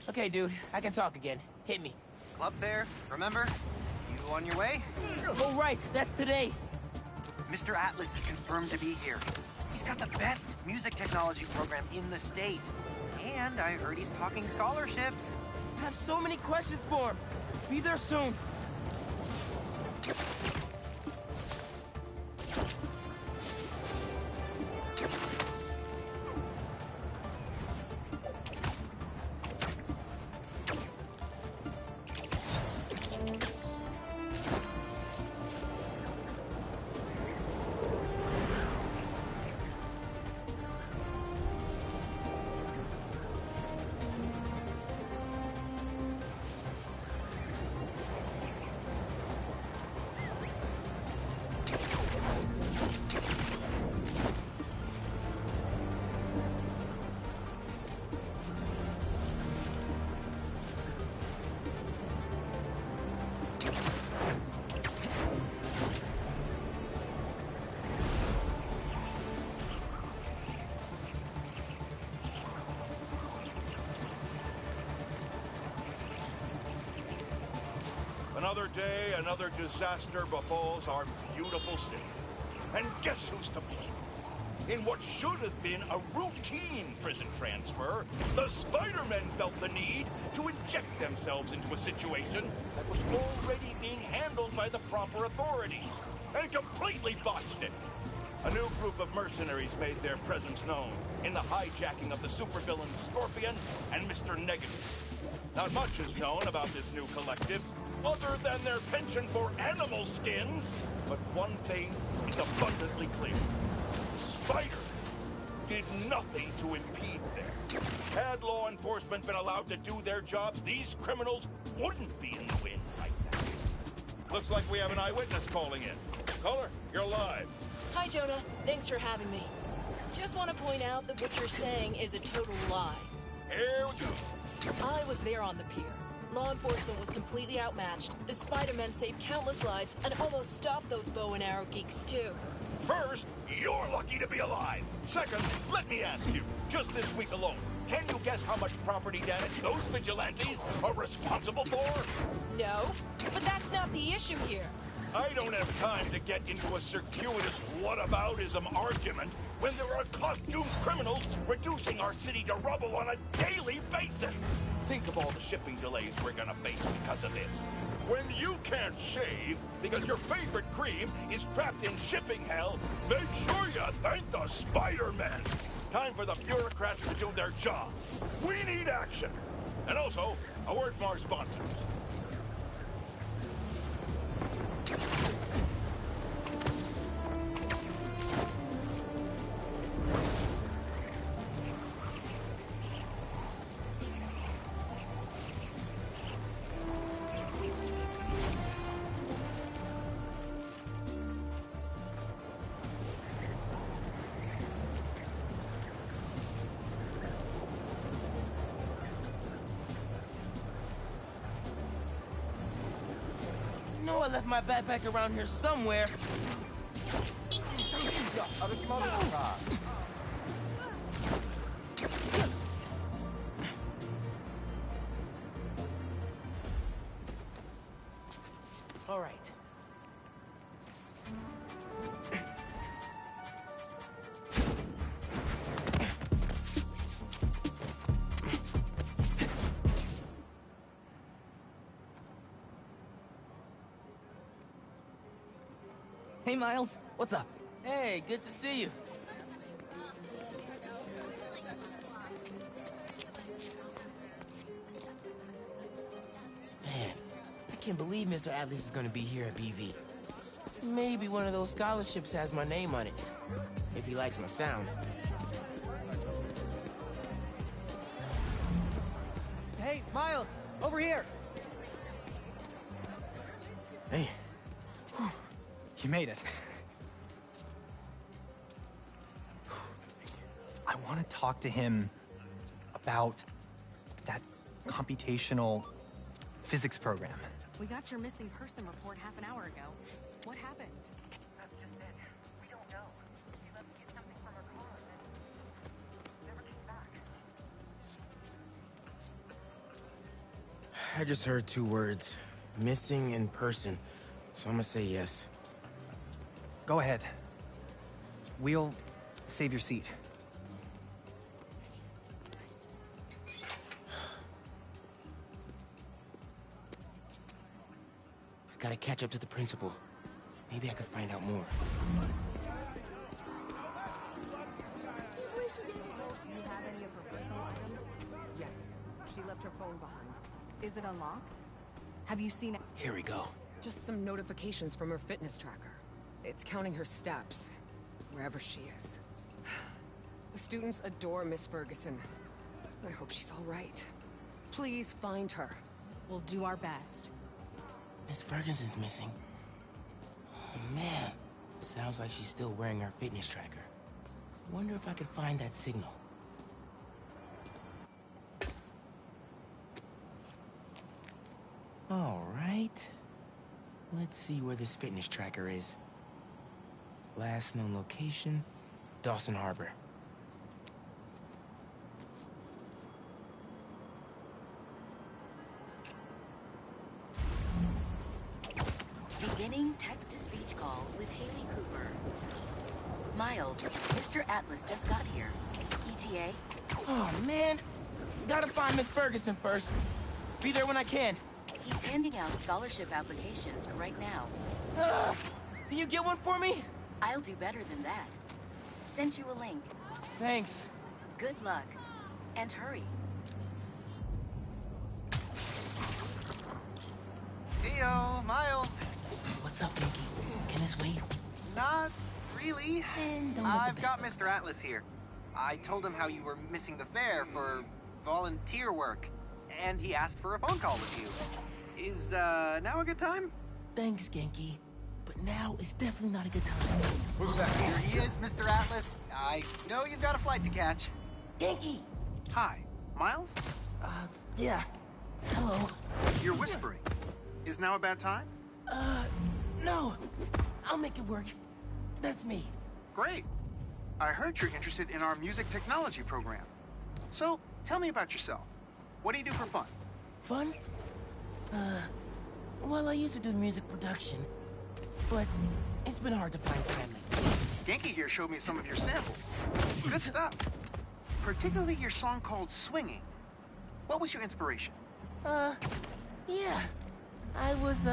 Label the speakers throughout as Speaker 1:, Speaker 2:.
Speaker 1: Okay, dude, I can talk again. Hit me.
Speaker 2: Club fair, remember? You on your way?
Speaker 1: Oh, right, that's today.
Speaker 2: Mr. Atlas is confirmed to be here. He's got the best music technology program in the state. And I heard he's talking scholarships.
Speaker 1: I have so many questions for him. Be there soon.
Speaker 3: Another day, another disaster befalls our beautiful city. And guess who's to blame? In what should have been a routine prison transfer, the Spider-Men felt the need to inject themselves into a situation that was already being handled by the proper authorities, and completely botched it. A new group of mercenaries made their presence known in the hijacking of the supervillain Scorpion and Mr. Negative. Not much is known about this new collective, other than their penchant for animal skins, but one thing is abundantly clear. Spider did nothing to impede them. Had law enforcement been allowed to do their jobs, these criminals wouldn't be in the wind right now. Looks like we have an eyewitness calling in. Caller, you're live.
Speaker 4: Hi, Jonah. Thanks for having me. Just want to point out that what you're saying is a total lie.
Speaker 3: Here we go.
Speaker 4: I was there on the pier. Law enforcement was completely outmatched. The Spider-Men saved countless lives and almost stopped those bow and arrow geeks, too.
Speaker 3: First, you're lucky to be alive. Second, let me ask you, just this week alone, can you guess how much property damage those vigilantes are responsible for?
Speaker 4: No, but that's not the issue here.
Speaker 3: I don't have time to get into a circuitous whataboutism argument when there are costumed criminals reducing our city to rubble on a daily basis. Think of all the shipping delays we're gonna face because of this. When you can't shave because your favorite cream is trapped in shipping hell, make sure you thank the Spider-Man. Time for the bureaucrats to do their job. We need action. And also, a word from our sponsors.
Speaker 1: I left my backpack around here somewhere. All right.
Speaker 5: Hey, Miles. What's up?
Speaker 1: Hey, good to see you. Man, I can't believe Mr. Atlas is gonna be here at BV. Maybe one of those scholarships has my name on it, if he likes my sound.
Speaker 5: Hey, Miles, over here.
Speaker 6: Hey. You made it. I want to talk to him about that computational physics program.
Speaker 7: We got your missing person report half an hour ago. What happened?
Speaker 2: That's just it. We don't know. She left to get something from her car and then never came back.
Speaker 1: I just heard two words. Missing in person. So I'm gonna say yes.
Speaker 6: Go ahead. We'll save your seat.
Speaker 1: I gotta catch up to the principal. Maybe I could find out more.
Speaker 8: Yes. She left her phone behind. Is it unlocked? Have you seen it?
Speaker 1: Here we go.
Speaker 8: Just some notifications from her fitness tracker. It's counting her steps, wherever she is. The students adore Miss Ferguson. I hope she's all right. Please find her.
Speaker 7: We'll do our best.
Speaker 1: Miss Ferguson's missing. Oh, man. Sounds like she's still wearing her fitness tracker. Wonder if I could find that signal. All right. Let's see where this fitness tracker is. Last known location, Dawson Harbor.
Speaker 9: Beginning text-to-speech call with Haley Cooper. Miles, Mr. Atlas just got here. ETA?
Speaker 1: Oh, man. Gotta find Miss Ferguson first. Be there when I can.
Speaker 9: He's handing out scholarship applications right now.
Speaker 1: Can you get one for me?
Speaker 9: I'll do better than that. Sent you a link.
Speaker 1: Thanks.
Speaker 9: Good luck. And hurry.
Speaker 2: Heyo, Miles.
Speaker 1: What's up, Pinky? Can this wait?
Speaker 2: Not really.
Speaker 1: Don't look
Speaker 2: I've
Speaker 1: at
Speaker 2: got Mr. Atlas here. I told him how you were missing the fair for volunteer work, and he asked for a phone call with you. Is, now a good time?
Speaker 1: Thanks, Genki. But now is definitely not a good time.
Speaker 2: Who's that? Here he is, Mr. Atlas. I know you've got a flight to catch.
Speaker 1: Genki!
Speaker 10: Hi, Miles?
Speaker 1: Yeah. Hello.
Speaker 10: You're whispering. Is now a bad time?
Speaker 1: No. I'll make it work. That's me.
Speaker 10: Great. I heard you're interested in our music technology program. So, tell me about yourself. What do you do for fun?
Speaker 1: Fun? Well, I used to do music production, but it's been hard to find time lately.
Speaker 10: Genki here showed me some of your samples. Good stuff. Particularly your song called Swinging. What was your inspiration?
Speaker 1: Yeah. I was,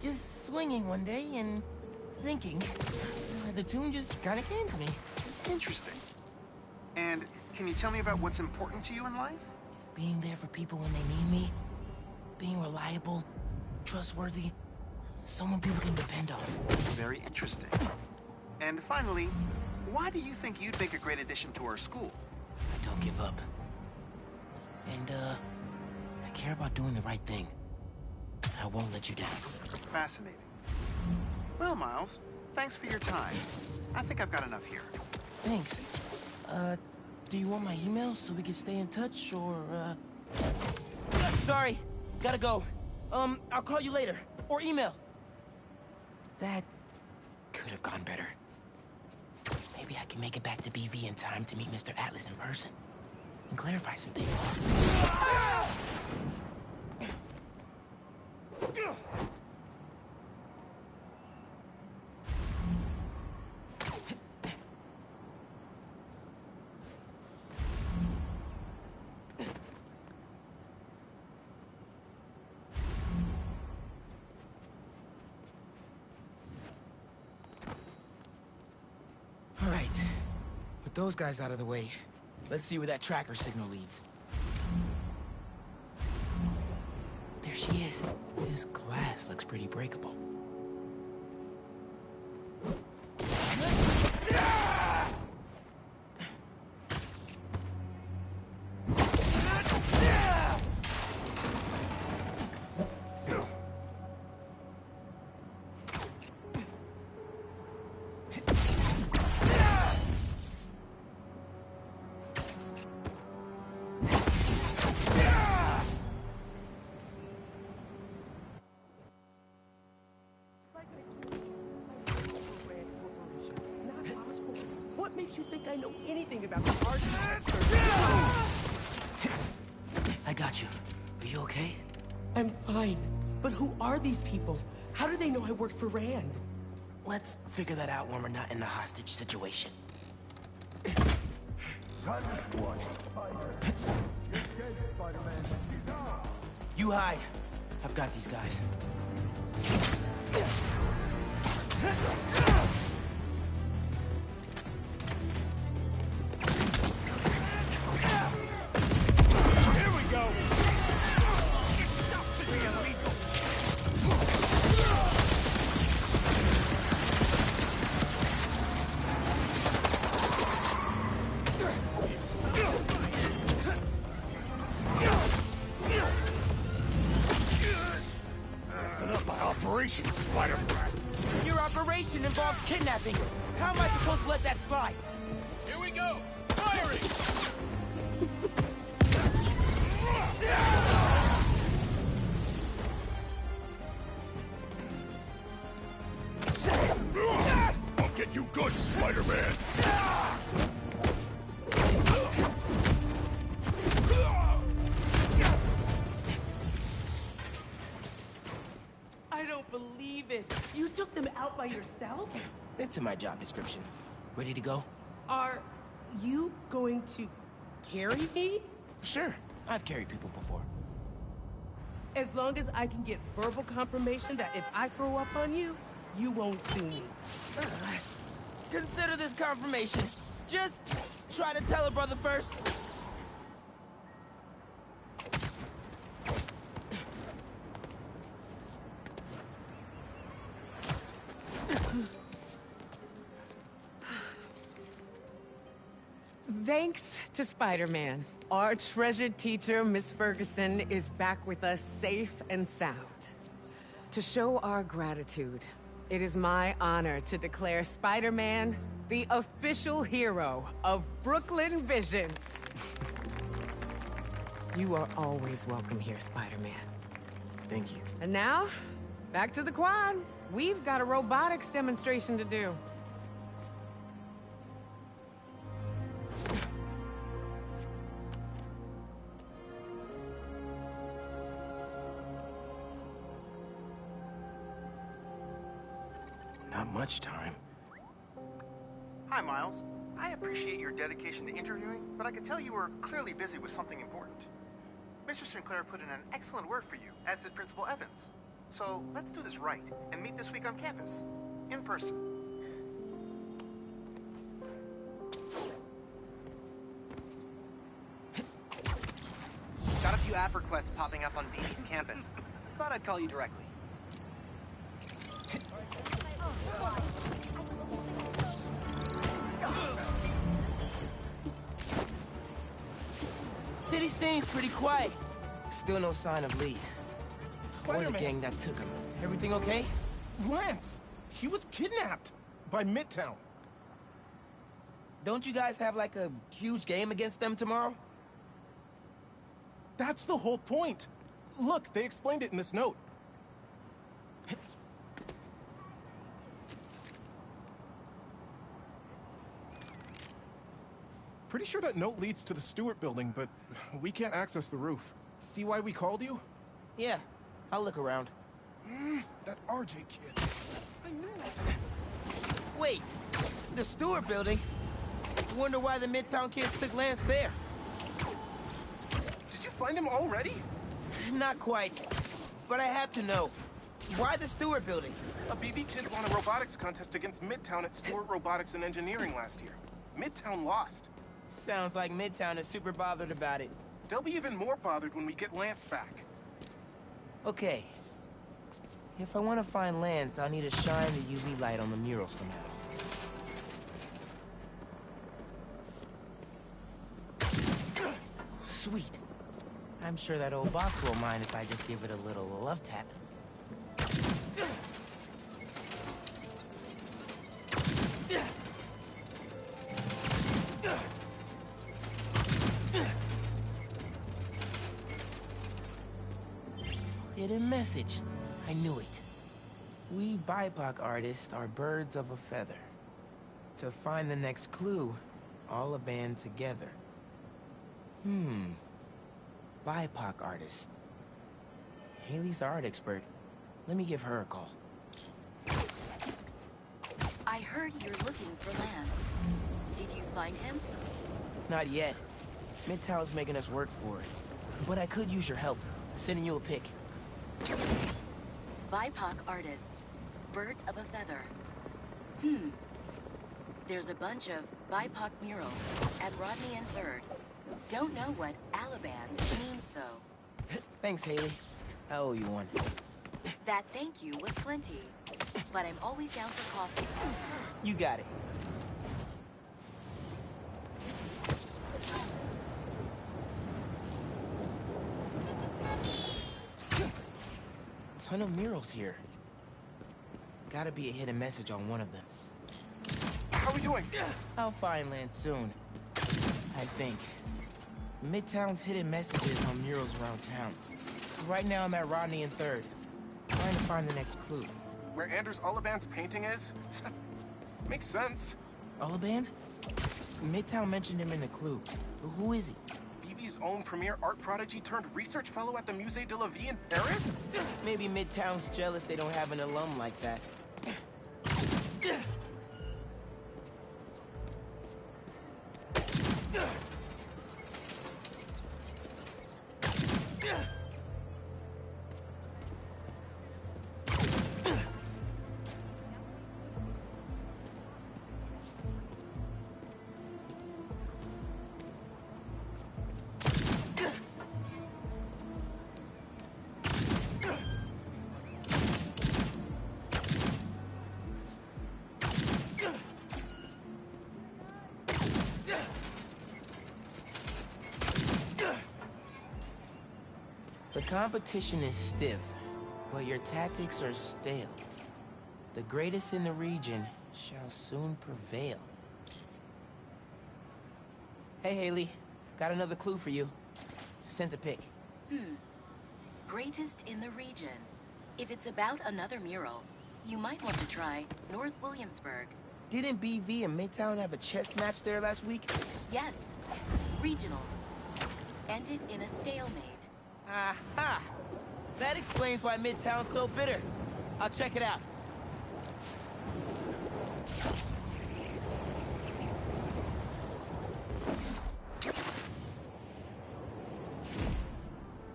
Speaker 1: just swinging one day and thinking. The tune just kinda came to me.
Speaker 10: Interesting. And can you tell me about what's important to you in life?
Speaker 1: Being there for people when they need me. Being reliable, trustworthy, someone people can depend on.
Speaker 10: Very interesting. And finally, why do you think you'd make a great addition to our school?
Speaker 1: I don't give up. And, I care about doing the right thing. I won't let you down.
Speaker 10: Fascinating. Well, Miles, thanks for your time. I think I've got enough here.
Speaker 1: Thanks. Do you want my email so we can stay in touch, or, Sorry, gotta go. I'll call you later. Or email. That could have gone better. Maybe I can make it back to BV in time to meet Mr. Atlas in person. And clarify some things. All right. With those guys out of the way, let's see where that tracker signal leads. There she is. This glass looks pretty breakable.
Speaker 5: What makes you think I know anything about the art?
Speaker 1: I got you. Are you okay?
Speaker 5: I'm fine. But who are these people? How do they know I work for Rand?
Speaker 1: Let's figure that out when we're not in a hostage situation. You hide. I've got these guys.
Speaker 3: Here we go!
Speaker 11: Operation, Spider-Man.
Speaker 1: Your operation involves kidnapping. How am I supposed to let that slide?
Speaker 3: Here we go! Firing!
Speaker 11: I'll get you good, Spider-Man.
Speaker 5: I don't believe it. You took them out by yourself?
Speaker 1: It's in my job description. Ready to go?
Speaker 5: Are you going to carry me?
Speaker 1: Sure. I've carried people before.
Speaker 5: As long as I can get verbal confirmation that if I throw up on you, you won't sue me.
Speaker 1: Consider this confirmation. Just try to tell her brother first.
Speaker 8: Thanks to Spider-Man, our treasured teacher, Miss Ferguson, is back with us safe and sound. To show our gratitude, it is my honor to declare Spider-Man the official hero of Brooklyn Visions. You are always welcome here, Spider-Man.
Speaker 1: Thank you.
Speaker 8: And now, back to the quad. We've got a robotics demonstration to do.
Speaker 1: Not much time.
Speaker 10: Hi, Miles. I appreciate your dedication to interviewing, but I could tell you were clearly busy with something important. Mr. Sinclair put in an excellent word for you, as did Principal Evans. So let's do this right and meet this week on campus, in person.
Speaker 2: Got a few app requests popping up on BB's campus. Thought I'd call you directly.
Speaker 1: City seems pretty quiet. Still no sign of Lee. Or the
Speaker 12: Spider-Man.
Speaker 1: gang that took him. Everything okay?
Speaker 12: Lance! He was kidnapped by Midtown.
Speaker 1: Don't you guys have like a huge game against them tomorrow?
Speaker 12: That's the whole point. Look, they explained it in this note. Pretty sure that note leads to the Stewart building, but we can't access the roof. See why we called you?
Speaker 1: Yeah, I'll look around.
Speaker 12: That RJ kid. I knew it.
Speaker 1: Wait, the Stewart building? Wonder why the Midtown kids took Lance there.
Speaker 12: Did you find him already?
Speaker 1: Not quite, but I have to know. Why the Stewart building?
Speaker 12: A BB kid won a robotics contest against Midtown at Stewart Robotics and Engineering last year. Midtown lost.
Speaker 1: Sounds like Midtown is super bothered about it.
Speaker 12: They'll be even more bothered when we get Lance back.
Speaker 1: Okay. If I want to find Lance, I'll need to shine the UV light on the mural somehow. Sweet. I'm sure that old box won't mind if I just give it a little love tap. Hidden message. I knew it. We BIPOC artists are birds of a feather. To find the next clue, all a band together. BIPOC artists. Haley's the art expert. Let me give her a call.
Speaker 9: I heard you're looking for Lance. Did you find him?
Speaker 1: Not yet. Midtown's making us work for it. But I could use your help. Sending you a pic.
Speaker 9: BIPOC artists. Birds of a feather. There's a bunch of BIPOC murals at Rodney and 3rd. Don't know what Alaband means, though.
Speaker 1: Thanks, Haley. I owe you one.
Speaker 9: That thank you was plenty. But I'm always down for coffee.
Speaker 1: You got it. Ton of murals here. Gotta be a hidden message on one of them.
Speaker 12: How are we doing?
Speaker 1: I'll find Lance soon. I think. Midtown's hidden messages on murals around town. Right now I'm at Rodney and 3rd. Trying to find the next clue.
Speaker 12: Where Anders Olaband's painting is? Makes sense.
Speaker 1: Olaband? Midtown mentioned him in the clue. But who is he?
Speaker 12: BV's own premier art prodigy turned research fellow at the Musée de la Vie in Paris?
Speaker 1: Maybe Midtown's jealous they don't have an alum like that. The competition is stiff, but your tactics are stale. The greatest in the region shall soon prevail. Hey, Haley. Got another clue for you. Sent a pic.
Speaker 9: Greatest in the region. If it's about another mural, you might want to try North Williamsburg.
Speaker 1: Didn't BV and Midtown have a chess match there last week?
Speaker 9: Yes. Regionals. Ended in a stalemate.
Speaker 1: Aha! That explains why Midtown's so bitter. I'll check it out.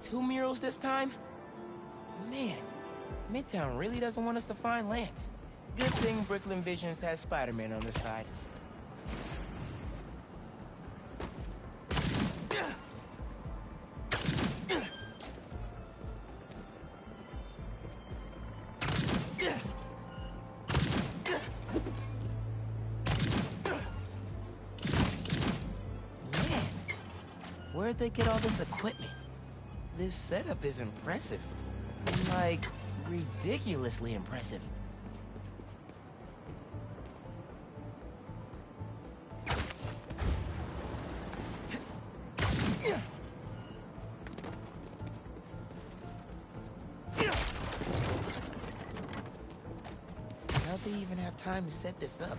Speaker 1: Two murals this time? Man, Midtown really doesn't want us to find Lance. Good thing Brooklyn Visions has Spider-Man on their side. Where'd they get all this equipment? This setup is impressive. Like, ridiculously impressive. How'd they even have time to set this up?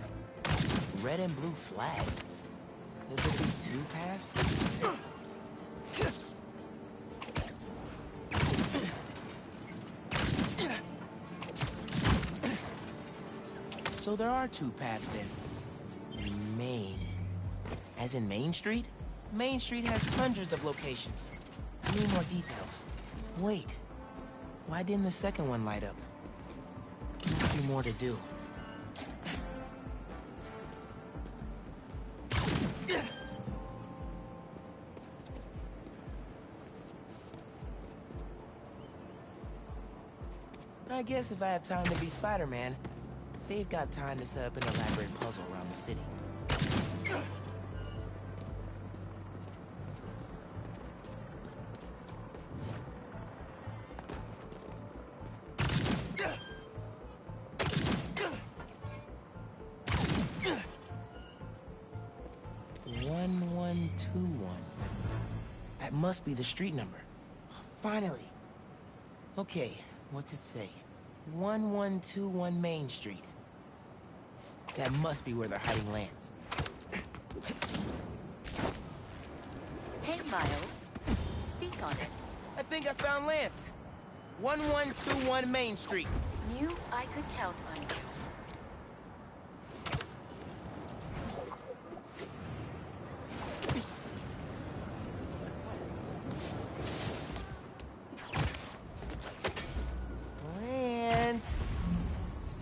Speaker 1: Red and blue flags. Could there be two paths? So there are two paths then. Main. As in Main Street? Main Street has hundreds of locations. I need more details. Wait. Why didn't the second one light up? Must be more to do. I guess if I have time to be Spider-Man, they've got time to set up an elaborate puzzle around the city. That must be the street number. Finally. Okay, what's it say? 1121 Main Street. That must be where they're hiding Lance.
Speaker 9: Hey, Miles. Speak on it.
Speaker 1: I think I found Lance. 1121 Main Street.
Speaker 9: Knew I could count on you.
Speaker 1: Lance,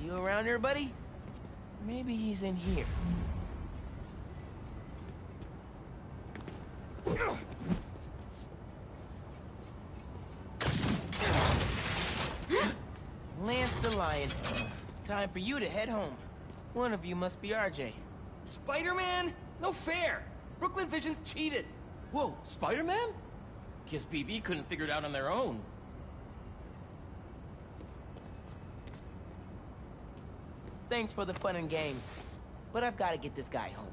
Speaker 1: you around here, buddy? Maybe he's in here. Lance the Lion. Time for you to head home. One of you must be RJ.
Speaker 13: Spider-Man? No fair! Brooklyn Vision's cheated!
Speaker 1: Whoa, Spider-Man? Guess PV couldn't figure it out on their own. Thanks for the fun and games, but I've got to get this guy home.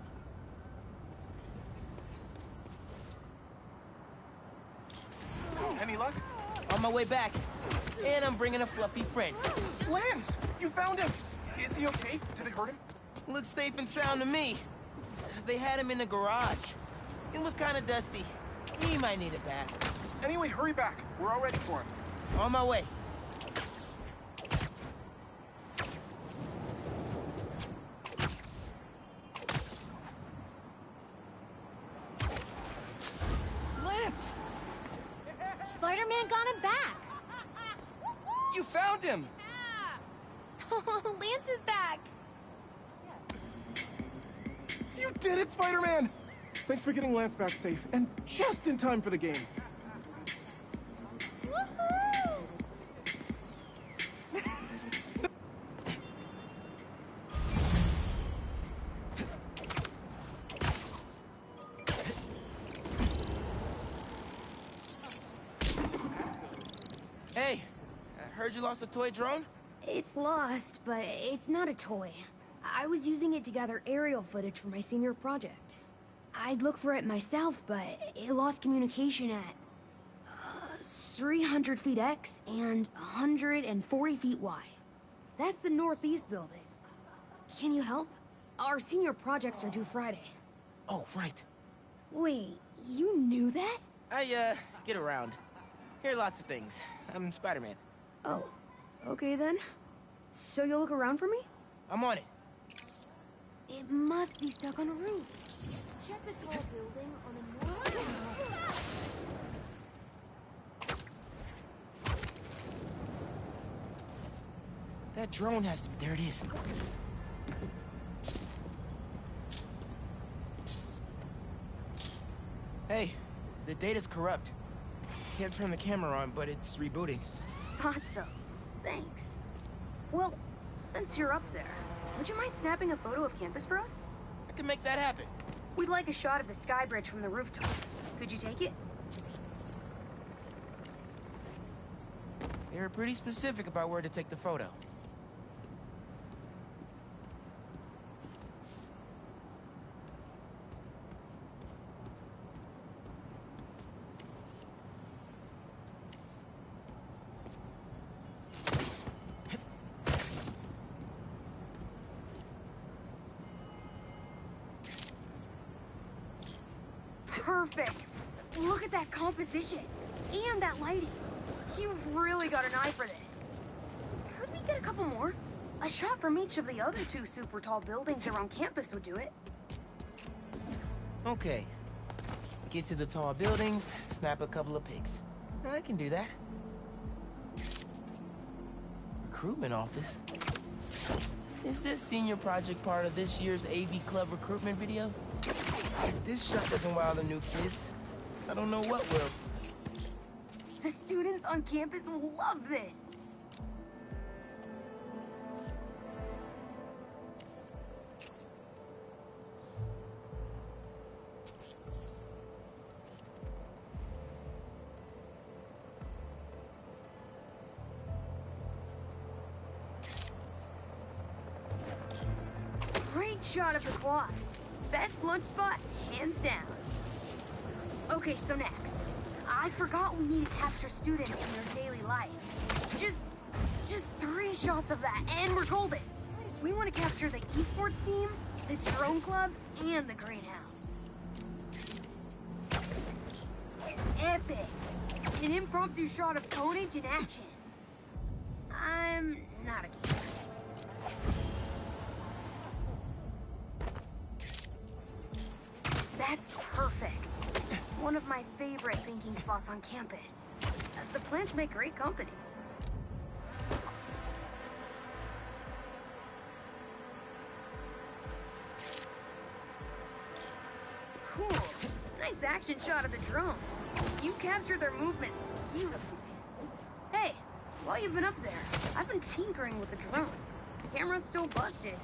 Speaker 12: Any luck?
Speaker 1: On my way back, and I'm bringing a fluffy friend.
Speaker 12: Lance! You found him! Is he okay? Did they hurt him?
Speaker 1: Looks safe and sound to me. They had him in the garage. It was kind of dusty. He might need a bath.
Speaker 12: Anyway, hurry back. We're all ready for him.
Speaker 1: On my way.
Speaker 13: Lance!
Speaker 14: Spider-Man got him back!
Speaker 13: You found him!
Speaker 14: Oh, Lance is back!
Speaker 12: You did it, Spider-Man! Thanks for getting Lance back safe, and just in time for the game.
Speaker 14: Woohoo!
Speaker 1: Hey, I heard you lost a toy drone?
Speaker 14: It's lost, but it's not a toy. I was using it to gather aerial footage for my senior project. I'd look for it myself, but it lost communication at 300 feet X and 140 feet Y. That's the northeast building. Can you help? Our senior projects are due Friday.
Speaker 1: Oh, right.
Speaker 14: Wait, you knew that?
Speaker 1: I, get around. Hear lots of things. I'm Spider-Man.
Speaker 14: Oh, okay then. So you'll look around for me?
Speaker 1: I'm on it.
Speaker 14: It must be stuck on a roof. Check the tall building on the north.
Speaker 1: That drone has to be... There it is. Hey, the data's corrupt. Can't turn the camera on, but it's rebooting.
Speaker 14: Thought so. Thanks. Well, since you're up there, would you mind snapping a photo of campus for us?
Speaker 1: I can make that happen.
Speaker 14: We'd like a shot of the sky bridge from the rooftop. Could you take it?
Speaker 1: They were pretty specific about where to take the photo.
Speaker 14: Perfect! Look at that composition! And that lighting! You've really got an eye for this. Could we get a couple more? A shot from each of the other two super tall buildings around campus would do it.
Speaker 1: Okay. Get to the tall buildings, snap a couple of pics. I can do that. Recruitment office? Is this senior project part of this year's AV Club recruitment video? If this shot doesn't wow the new kids, I don't know what will.
Speaker 14: The students on campus will love this! Great shot of the quad. Best lunch spot, hands down. Okay, so next. I forgot we need to capture students in their daily life. Just 3 shots of that, and we're golden. We want to capture the esports team, the drone club, and the greenhouse. Epic! An impromptu shot of Conage in action. out of here. That's perfect. One of my favorite thinking spots on campus. The plants make great company. Cool. Nice action shot of the drone. You captured their movement beautifully. Hey, while you've been up there, I've been tinkering with the drone. Camera's still busted,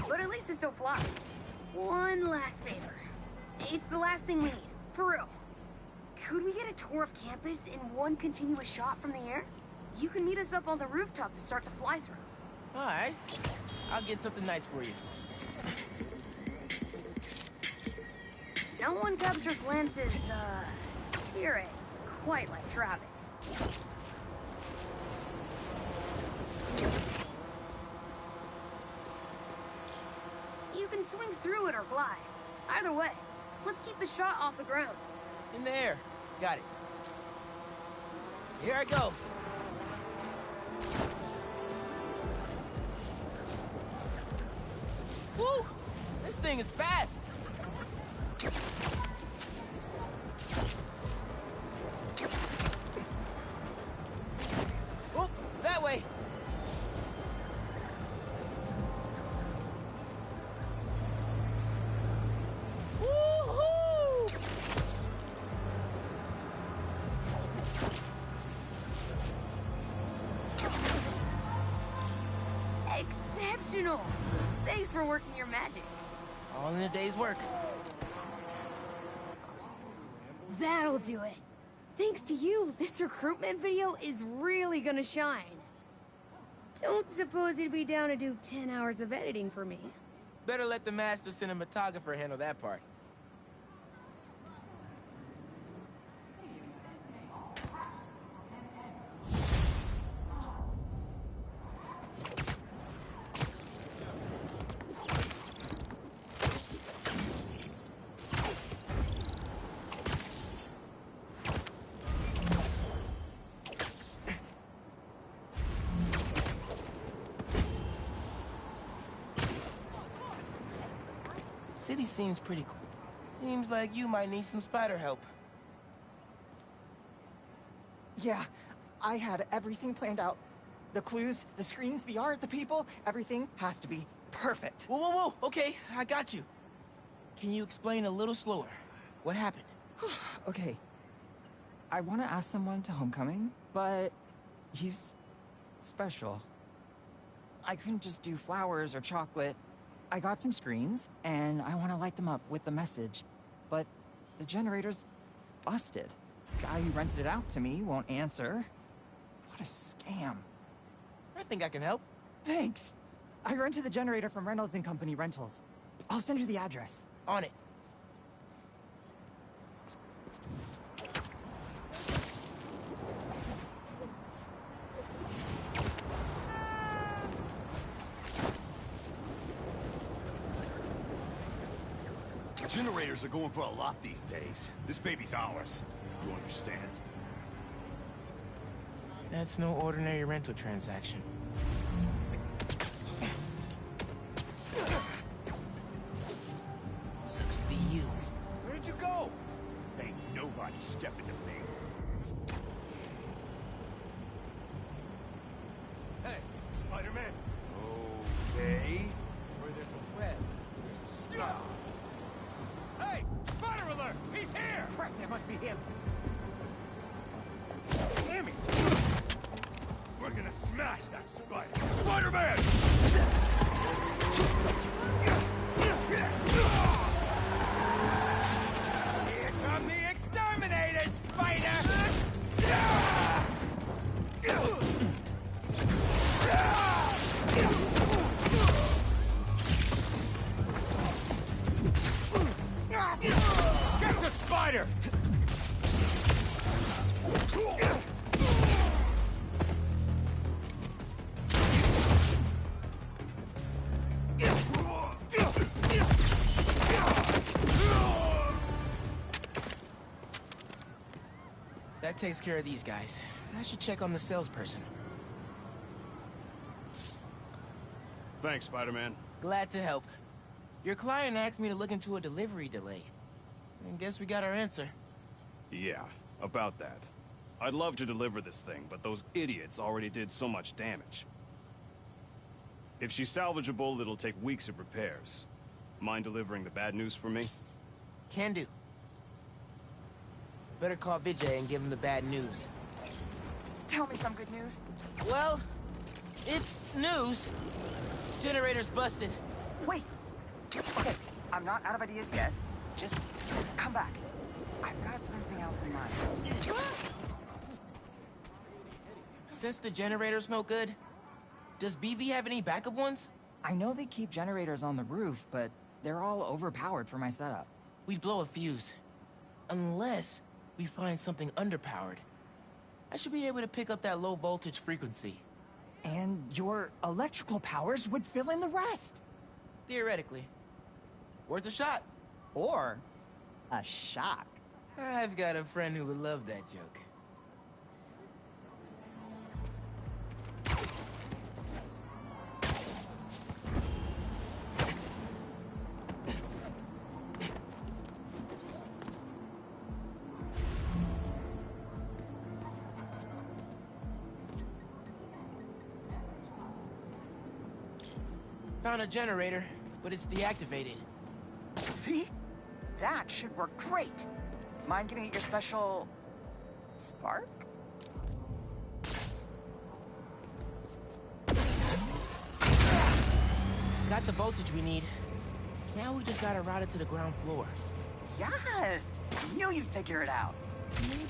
Speaker 14: but at least it still flies. One last favor. It's the last thing we need, for real. Could we get a tour of campus in one continuous shot from the air? You can meet us up on the rooftop to start the fly-through.
Speaker 1: All right. I'll get something nice for you.
Speaker 14: No one captures Lance's, spirit quite like Travis. You can swing through it or glide. Either way, let's keep the shot off the ground.
Speaker 1: In the air. Got it. Here I go. Woo! This thing is fast. Oh, that way. Woo-hoo!
Speaker 14: Exceptional! Thanks for working your magic.
Speaker 1: All in a day's work.
Speaker 14: That'll do it. Thanks to you, this recruitment video is really gonna shine. Don't suppose you'd be down to do 10 hours of editing for me.
Speaker 1: Better let the master cinematographer handle that part. City seems pretty cool. Seems like you might need some spider help.
Speaker 15: Yeah, I had everything planned out. The clues, the screens, the art, the people, everything has to be perfect.
Speaker 1: Whoa, whoa, whoa! Okay, I got you. Can you explain a little slower? What happened?
Speaker 15: Okay. I want to ask someone to homecoming, but he's special. I couldn't just do flowers or chocolate. I got some screens, and I want to light them up with the message, but the generator's busted. The guy who rented it out to me won't answer. What a scam.
Speaker 1: I think I can help.
Speaker 15: Thanks. I rented the generator from Reynolds & Company Rentals. I'll send you the address.
Speaker 1: On it.
Speaker 11: Generators are going for a lot these days. This baby's ours. You understand?
Speaker 1: That's no ordinary rental transaction. Sucks to be you.
Speaker 11: Where'd you go? Ain't nobody stepping to me. Hey, Spider-Man. Okay.
Speaker 6: Where there's a web, there's a star.
Speaker 11: Hey! Spider alert! He's here!
Speaker 6: Crap, that must be him.
Speaker 11: Damn it! We're gonna smash that spider! Spider-Man!
Speaker 13: Here come the exterminators, Spider!
Speaker 11: Get the spider!
Speaker 1: That takes care of these guys. I should check on the salesperson.
Speaker 16: Thanks, Spider-Man.
Speaker 1: Glad to help. Your client asked me to look into a delivery delay. And guess we got our answer.
Speaker 16: Yeah, about that. I'd love to deliver this thing, but those idiots already did so much damage. If she's salvageable, it'll take weeks of repairs. Mind delivering the bad news for me?
Speaker 1: Can do. Better call Vijay and give him the bad news.
Speaker 15: Tell me some good news.
Speaker 1: Well, it's news. Generator's busted.
Speaker 15: Wait! Okay, I'm not out of ideas yet. Just come back. I've got something else in mind.
Speaker 1: Since the generator's no good, does BV have any backup ones?
Speaker 15: I know they keep generators on the roof, but they're all overpowered for my setup.
Speaker 1: We'd blow a fuse. Unless we find something underpowered. I should be able to pick up that low voltage frequency.
Speaker 15: And your electrical powers would fill in the rest.
Speaker 1: Theoretically. Worth a shot.
Speaker 15: Or a shock.
Speaker 1: I've got a friend who would love that joke. Found a generator, but it's deactivated.
Speaker 15: See? That should work great. Mind giving it your special... spark?
Speaker 1: Got the voltage we need. Now we just gotta route it to the ground floor.
Speaker 15: Yes! Knew you'd figure it out.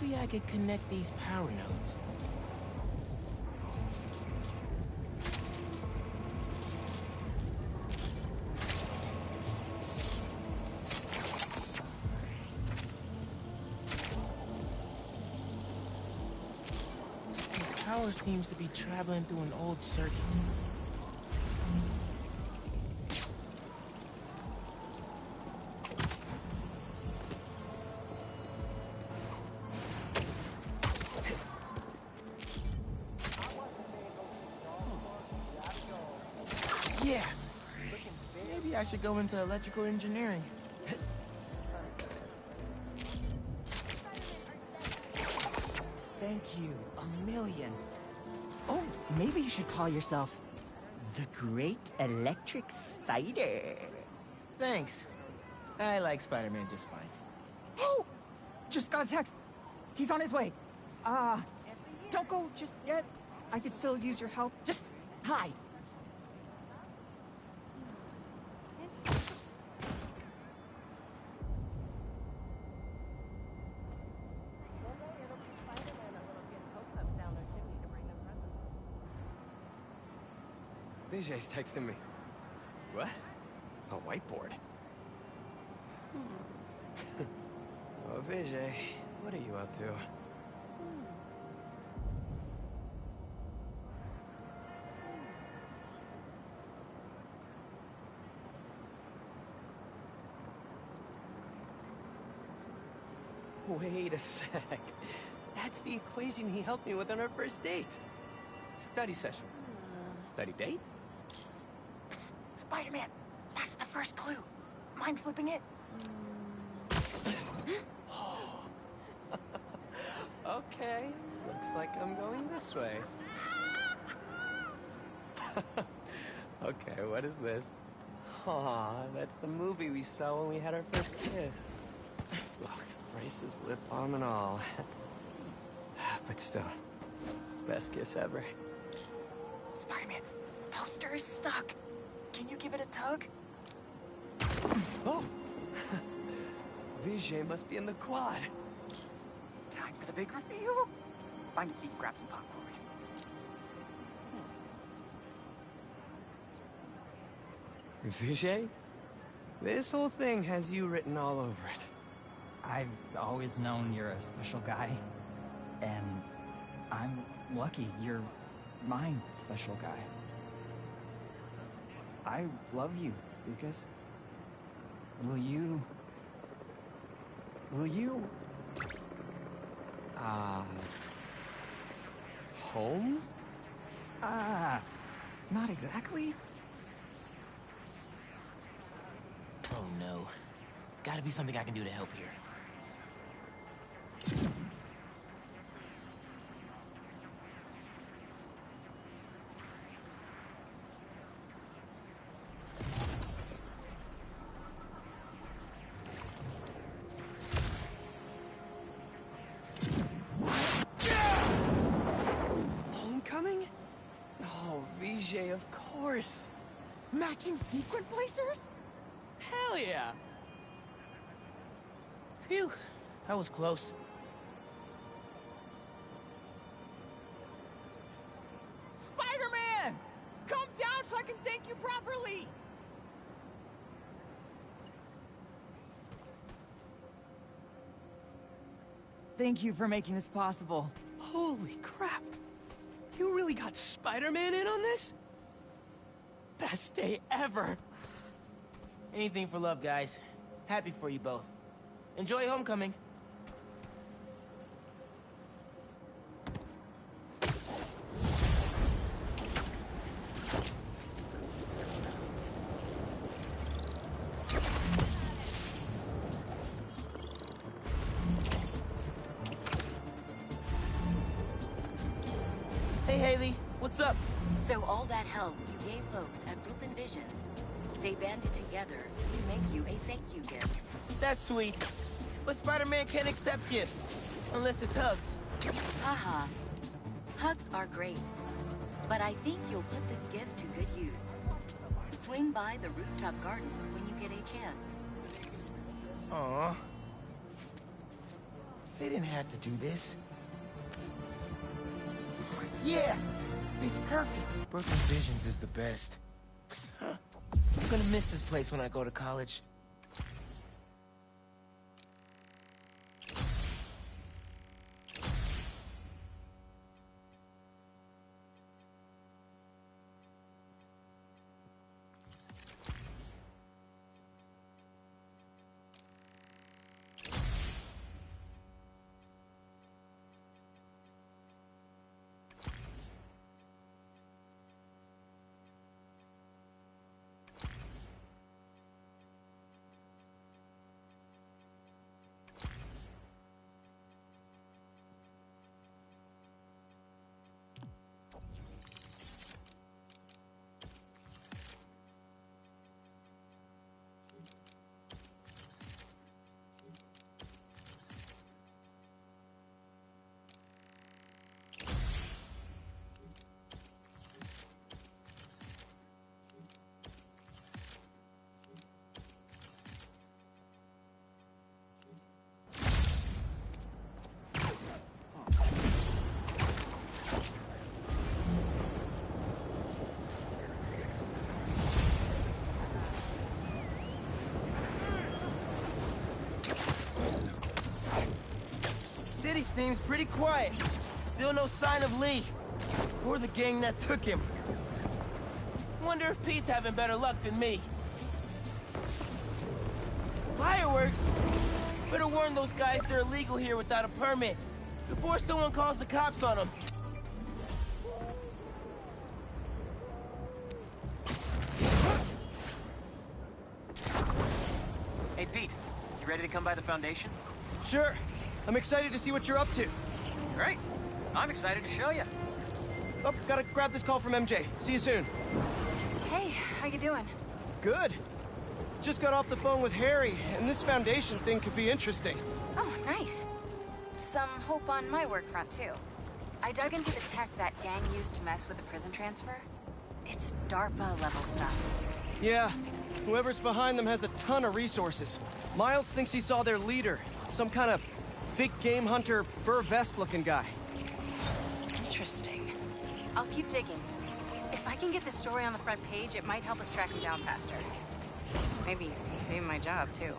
Speaker 1: Maybe I could connect these power nodes. Power seems to be traveling through an old circuit. Yeah. Maybe I should go into electrical engineering.
Speaker 15: Thank you a million. Oh, maybe you should call yourself the Great Electric Spider.
Speaker 1: Thanks. I like Spider-Man just fine.
Speaker 15: Oh! Just got a text. He's on his way. Don't go just yet. I could still use your help. Just hide.
Speaker 17: Vijay's texting me. What? A whiteboard? Oh, Vijay, what are you up to? Wait a sec. That's the equation he helped me with on our first date. Study session. Study date?
Speaker 15: Spider-Man, that's the first clue. Mind flipping it?
Speaker 17: Okay, looks like I'm going this way. Okay, what is this? Aw, that's the movie we saw when we had our first kiss. Look, braces, lip balm and all. But still, best kiss ever.
Speaker 15: Spider-Man, poster is stuck. Can you give it a tug?
Speaker 17: Oh! Vijay must be in the quad.
Speaker 15: Time for the big reveal. Find a seat, grab some popcorn.
Speaker 17: Vijay? This whole thing has you written all over it.
Speaker 15: I've always known you're a special guy. And I'm lucky you're my special guy. I love you, Lucas. Will you...
Speaker 17: Home?
Speaker 15: Not exactly.
Speaker 1: Gotta be something I can do to help here.
Speaker 13: Homecoming? Oh, Vijay, of course. Matching sequin placers? Hell yeah.
Speaker 1: Phew, that was close.
Speaker 15: Spider-Man! Come down so I can thank you properly! Thank you for making this possible.
Speaker 13: Holy crap. You really got Spider-Man in on this? Best day ever.
Speaker 1: Anything for love, guys. Happy for you both. Enjoy homecoming. Hey, Haley. What's up?
Speaker 9: So all that help you gave folks at Brooklyn Visions, they banded together to make you a thank you gift.
Speaker 1: That's sweet. But Spider-Man can't accept gifts. Unless it's hugs.
Speaker 9: Haha. Hugs are great. But I think you'll put this gift to good use. Swing by the rooftop garden when you get a chance.
Speaker 1: Aww. They didn't have to do this. Yeah! It's perfect. Brooklyn Visions is the best. Huh. I'm gonna miss this place when I go to college. City seems pretty quiet. Still no sign of Lee. Or the gang that took him. Wonder if Pete's having better luck than me. Fireworks? Better warn those guys they're illegal here without a permit. Before someone calls the cops on them.
Speaker 18: Hey, Pete. You ready to come by the Foundation?
Speaker 13: Sure. I'm excited to see what you're up to.
Speaker 18: Great. I'm excited to show you.
Speaker 13: Oh, gotta grab this call from MJ. See you soon.
Speaker 7: Hey, how you doing?
Speaker 13: Good. Just got off the phone with Harry, and this Foundation thing could be interesting.
Speaker 7: Oh, nice. Some hope on my work front, too. I dug into the tech that gang used to mess with the prison transfer. It's DARPA-level stuff.
Speaker 13: Yeah, whoever's behind them has a ton of resources. Miles thinks he saw their leader, some kind of big game hunter, fur vest-looking guy.
Speaker 7: Interesting. I'll keep digging. If I can get this story on the front page, it might help us track him down faster. Maybe save my job, too.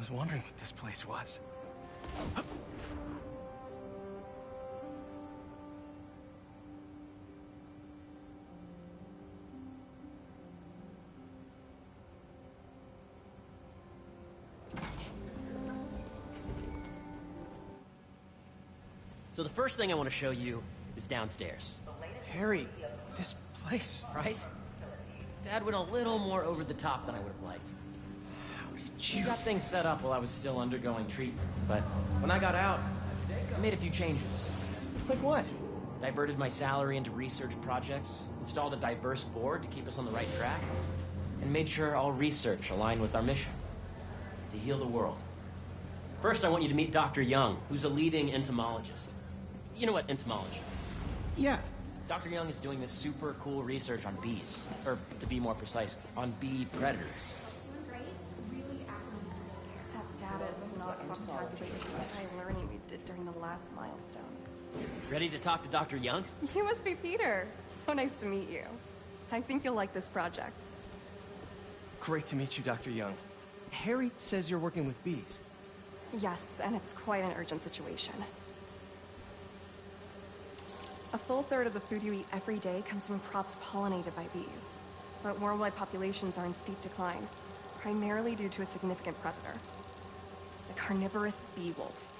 Speaker 13: was wondering what this place was.
Speaker 19: So the first thing I want to show you is downstairs.
Speaker 13: Harry, this place...
Speaker 19: Right? Dad went a little more over the top than I would have liked.
Speaker 13: How did you...
Speaker 19: Got things set up while I was still undergoing treatment, but when I got out, I made a few changes.
Speaker 13: Like what?
Speaker 19: Diverted my salary into research projects, installed a diverse board to keep us on the right track, and made sure all research aligned with our mission, to heal the world. First, I want you to meet Dr. Young, who's a leading entomologist. You know what entomology is?
Speaker 13: Yeah.
Speaker 19: Dr. Young is doing this super cool research on bees, or to be more precise, on bee predators.
Speaker 20: That data is not cross-tabulated with the high learning we did during the last milestone.
Speaker 19: Ready to talk to Dr. Young?
Speaker 20: You must be Peter. So nice to meet you. I think you'll like this project.
Speaker 13: Great to meet you, Dr. Young. Harry says you're working with bees.
Speaker 20: Yes, and it's quite an urgent situation. A full third of the food you eat every day comes from crops pollinated by bees. But worldwide populations are in steep decline, primarily due to a significant predator, the carnivorous bee wolf.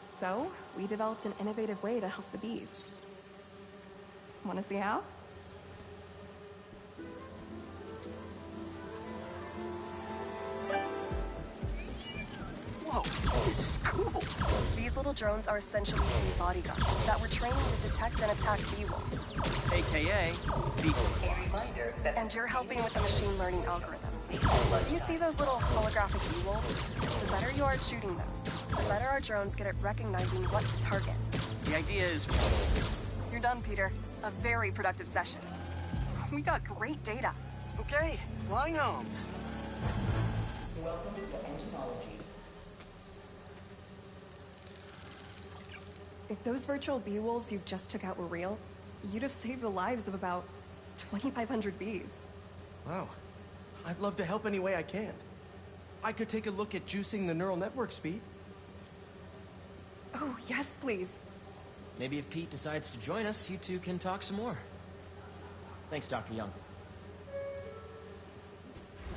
Speaker 20: So, we developed an innovative way to help the bees. Want to see how?
Speaker 13: Whoa, this is cool.
Speaker 20: These little drones are essentially bee bodyguards that were trained to detect and attack bee wolves.
Speaker 19: AKA, bee wolves.
Speaker 20: And you're helping with the machine learning algorithm. Do you see those little holographic bee wolves? The better you are at shooting those, the better our drones get at recognizing what to target.
Speaker 18: The idea is...
Speaker 20: You're done, Peter. A very productive session. We got great data.
Speaker 13: Okay, flying home.
Speaker 21: Welcome to entomology.
Speaker 20: If those virtual bee wolves you just took out were real, you'd have saved the lives of about 2,500 bees.
Speaker 13: Wow. I'd love to help any way I can. I could take a look at juicing the neural network speed.
Speaker 20: Oh, yes, please.
Speaker 19: Maybe if Pete decides to join us, you two can talk some more. Thanks, Dr. Young.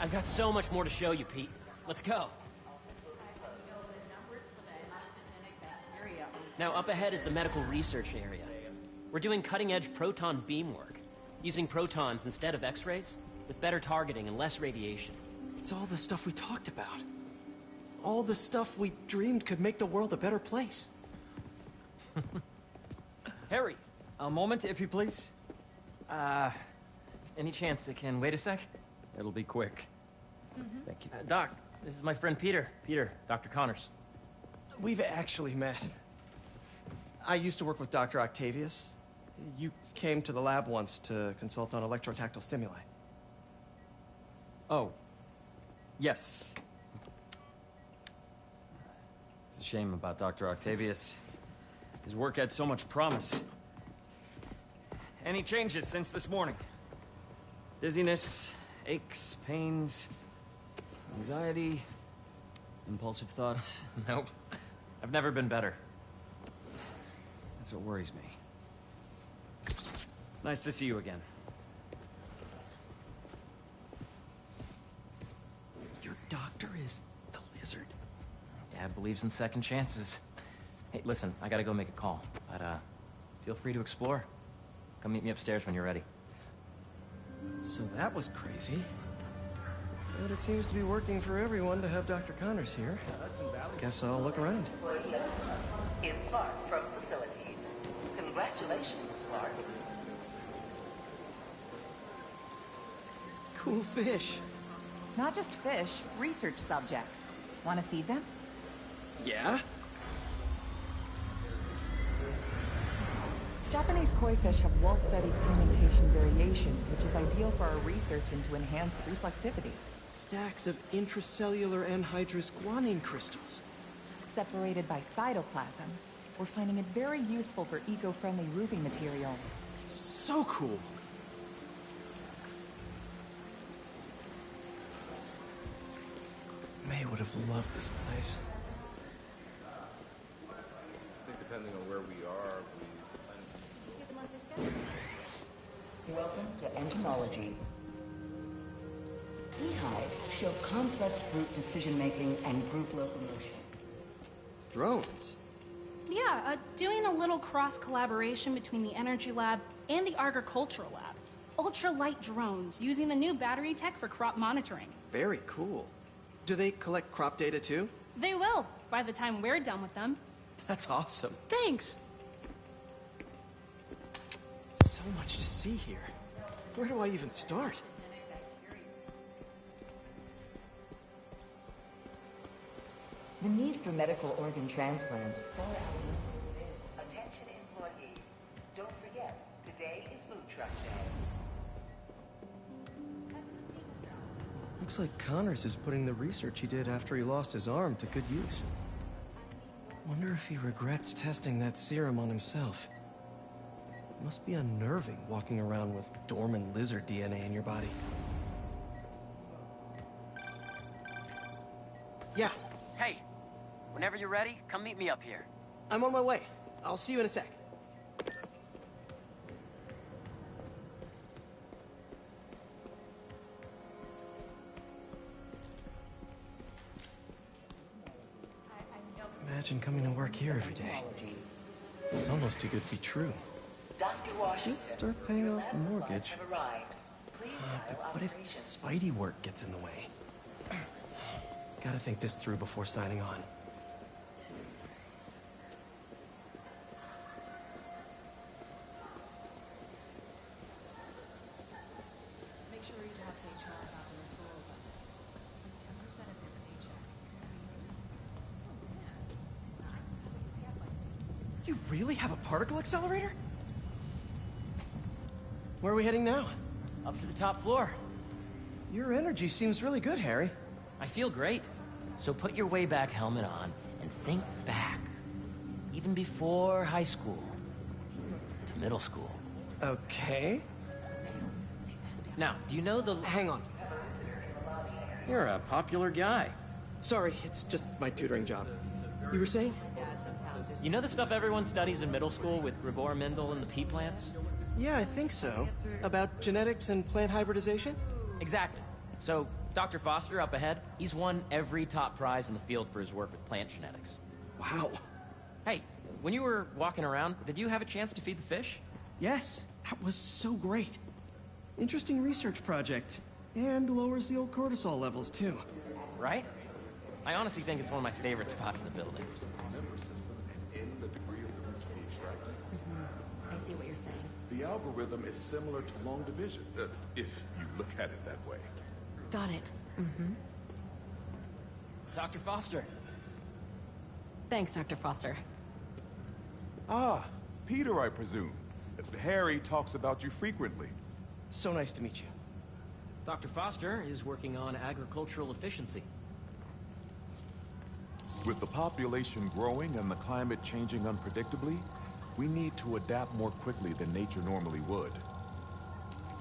Speaker 19: I've got so much more to show you, Pete. Let's go. Now, up ahead is the medical research area. We're doing cutting-edge proton beam work, using protons instead of X-rays, with better targeting and less radiation.
Speaker 13: It's all the stuff we talked about. All the stuff we dreamed could make the world a better place.
Speaker 19: Harry, a moment, if you please. Any chance it can wait a sec?
Speaker 6: It'll be quick.
Speaker 19: Thank you. Doc, this is my friend Peter. Peter, Dr. Connors.
Speaker 13: We've actually met. I used to work with Dr. Octavius. You came to the lab once to consult on electrotactile stimuli.
Speaker 6: Oh. Yes. It's a shame about Dr. Octavius. His work had so much promise. Any changes since this morning? Dizziness, aches, pains, anxiety, impulsive thoughts?
Speaker 19: Nope. I've never been better.
Speaker 6: That's what worries me. Nice to see you again.
Speaker 13: Your doctor is the lizard.
Speaker 19: Dad believes in second chances. Hey, listen, I gotta go make a call, but feel free to explore. Come meet me upstairs when you're ready.
Speaker 13: So that was crazy. But it seems to be working for everyone to have Dr. Connors here. Guess I'll look around.
Speaker 21: Is Clark from facilities. Congratulations, Clark.
Speaker 13: Cool fish.
Speaker 22: Not just fish, research subjects. Want to feed them?
Speaker 13: Yeah?
Speaker 22: Japanese koi fish have well-studied pigmentation variation, which is ideal for our research into enhanced reflectivity.
Speaker 13: Stacks of intracellular anhydrous guanine crystals.
Speaker 22: Separated by cytoplasm, we're finding it very useful for eco-friendly roofing materials.
Speaker 13: So cool. I would have loved this place.
Speaker 3: I think depending on where we are,
Speaker 21: Welcome to entomology. Beehives show complex group decision-making and group locomotion.
Speaker 13: Drones?
Speaker 4: Yeah, doing a little cross-collaboration between the Energy Lab and the Agricultural Lab. Ultralight drones using the new battery tech for crop monitoring.
Speaker 13: Very cool. Do they collect crop data too?
Speaker 4: They will, by the time we're done with them.
Speaker 13: That's awesome.
Speaker 4: Thanks.
Speaker 13: So much to see here. Where do I even start?
Speaker 21: The need for medical organ transplants. Attention employees. Don't forget, today is food truck day.
Speaker 13: Looks like Connors is putting the research he did after he lost his arm to good use. Wonder if he regrets testing that serum on himself. Must be unnerving walking around with dormant lizard DNA in your body. Yeah.
Speaker 18: Hey, whenever you're ready, come meet me up here.
Speaker 13: I'm on my way. I'll see you in a sec. Imagine coming to work here every day. It's almost too good to be true. Should start paying off the mortgage. But what if Spidey work gets in the way? Gotta think this through before signing on.
Speaker 22: Make sure you talk to HR about the referral bonus. Like 10% of your paycheck.
Speaker 13: You really have a particle accelerator? Where are we heading now?
Speaker 19: Up to the top floor.
Speaker 13: Your energy seems really good, Harry.
Speaker 19: I feel great. So put your Wayback helmet on and think back. Even before high school. To middle school.
Speaker 13: Okay.
Speaker 19: Now, do you know the...
Speaker 13: Hang on.
Speaker 18: You're a popular guy.
Speaker 13: Sorry, it's just my tutoring job. You were saying?
Speaker 19: You know the stuff everyone studies in middle school with Gregor Mendel and the pea plants?
Speaker 13: Yeah, I think so. About genetics and plant hybridization?
Speaker 19: Exactly. So, Dr. Foster up ahead, he's won every top prize in the field for his work with plant genetics.
Speaker 13: Wow.
Speaker 19: Hey, when you were walking around, did you have a chance to feed the fish?
Speaker 13: Yes, that was so great. Interesting research project. And lowers the old cortisol levels, too.
Speaker 19: Right? I honestly think it's one of my favorite spots in the building.
Speaker 9: I see what you're saying.
Speaker 11: The algorithm is similar to long division, if you look at it that way.
Speaker 9: Got it. Mm-hmm.
Speaker 19: Dr. Foster.
Speaker 9: Thanks, Dr. Foster.
Speaker 11: Ah, Peter, I presume. Harry talks about you frequently.
Speaker 13: So nice to meet you.
Speaker 19: Dr. Foster is working on agricultural efficiency.
Speaker 11: With the population growing and the climate changing unpredictably, we need to adapt more quickly than nature normally would.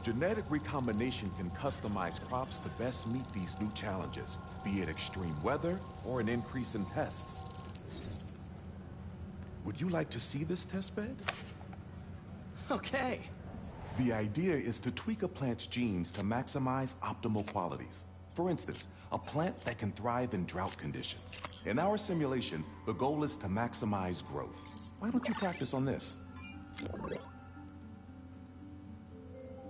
Speaker 11: Genetic recombination can customize crops to best meet these new challenges, be it extreme weather or an increase in pests. Would you like to see this testbed?
Speaker 13: Okay.
Speaker 11: The idea is to tweak a plant's genes to maximize optimal qualities. For instance, a plant that can thrive in drought conditions. In our simulation, the goal is to maximize growth. Why don't you practice on this?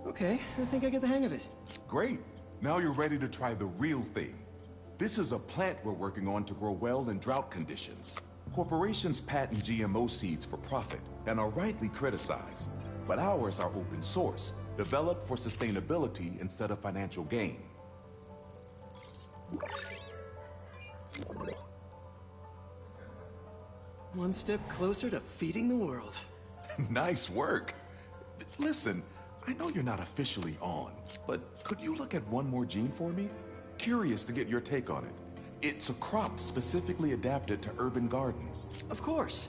Speaker 13: Okay, I think I get the hang of it.
Speaker 11: Great. Now you're ready to try the real thing. This is a plant we're working on to grow well in drought conditions. Corporations patent GMO seeds for profit and are rightly criticized. But ours are open source, developed for sustainability instead of financial gain.
Speaker 13: One step closer to feeding the world.
Speaker 11: Nice work. Listen, I know you're not officially on, but could you look at one more gene for me? Curious to get your take on it. It's a crop specifically adapted to urban gardens.
Speaker 13: Of course.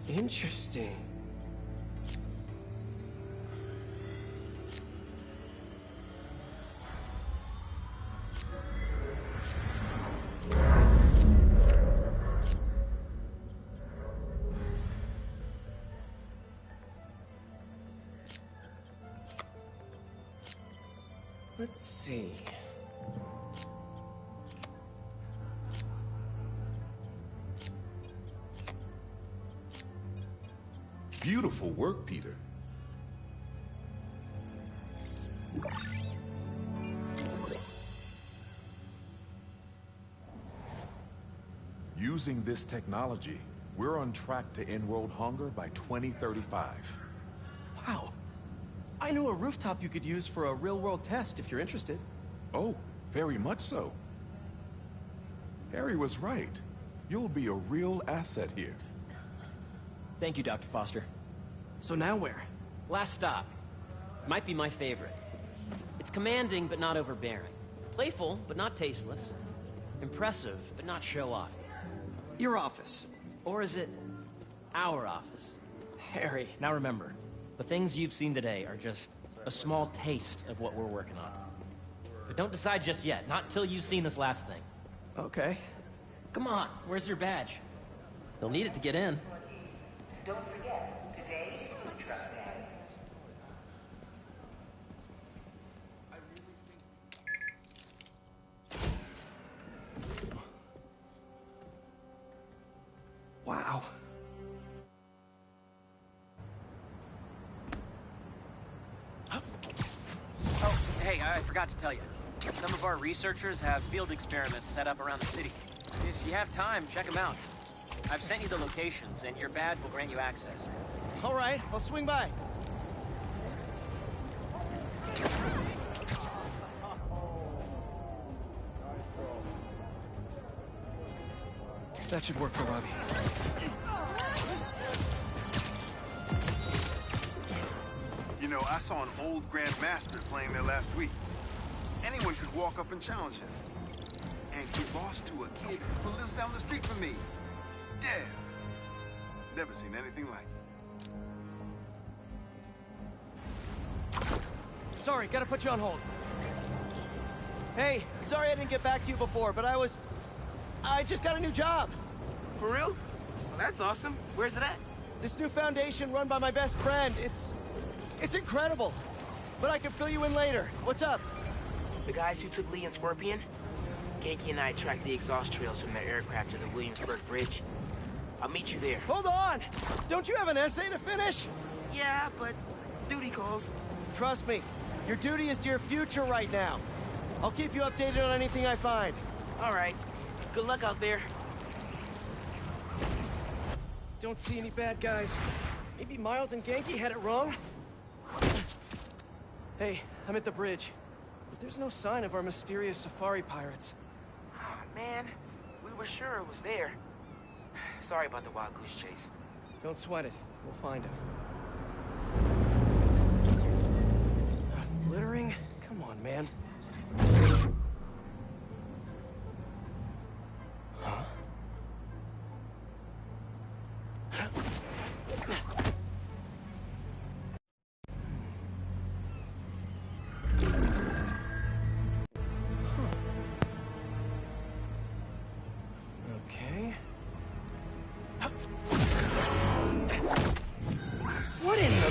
Speaker 13: Interesting. Let's see.
Speaker 11: Beautiful work, Peter. Using this technology, we're on track to end world hunger by 2035.
Speaker 13: Wow. I know a rooftop you could use for a real-world test if you're interested.
Speaker 11: Oh, very much so. Harry was right. You'll be a real asset here.
Speaker 19: Thank you, Dr. Foster.
Speaker 13: So now where?
Speaker 19: Last stop. Might be my favorite. It's commanding, but not overbearing. Playful, but not tasteless. Impressive, but not show-off.
Speaker 13: Your office.
Speaker 19: Or is it our office?
Speaker 13: Harry.
Speaker 19: Now remember, the things you've seen today are just a small taste of what we're working on. But don't decide just yet, not till you've seen this last thing.
Speaker 13: Okay.
Speaker 19: Come on, where's your badge? You'll need it to get in.
Speaker 21: Don't forget, today is Food Truck Day.
Speaker 13: Wow.
Speaker 18: Oh, hey, I forgot to tell you. Some of our researchers have field experiments set up around the city. If you have time, check them out. I've sent you the locations, and your badge will grant you access.
Speaker 1: All right, I'll swing by.
Speaker 13: That should work for Robbie.
Speaker 10: You know, I saw an old Grand Master playing there last week. Anyone could walk up and challenge him. And he lost to a kid who lives down the street from me. Damn. Never seen anything like it.
Speaker 1: Sorry, gotta put you on hold. Hey, sorry I didn't get back to you before, but I just got a new job.
Speaker 5: For real? Well, that's awesome. Where's it at?
Speaker 1: This new foundation run by my best friend. It's incredible. But I can fill you in later. What's up?
Speaker 5: The guys who took Lee and Scorpion? Genki and I tracked the exhaust trails from their aircraft to the Williamsburg Bridge. I'll meet you there.
Speaker 1: Hold on! Don't you have an essay to finish?
Speaker 5: Yeah, but duty calls.
Speaker 1: Trust me, your duty is to your future right now. I'll keep you updated on anything I find.
Speaker 5: All right. Good luck out there.
Speaker 1: Don't see any bad guys. Maybe Miles and Genki had it wrong? Hey, I'm at the bridge. But there's no sign of our mysterious safari pirates.
Speaker 5: Oh, man. We were sure it was there. Sorry about the wild goose chase.
Speaker 1: Don't sweat it. We'll find him. Littering? Come on, man. Huh? Okay. What in the...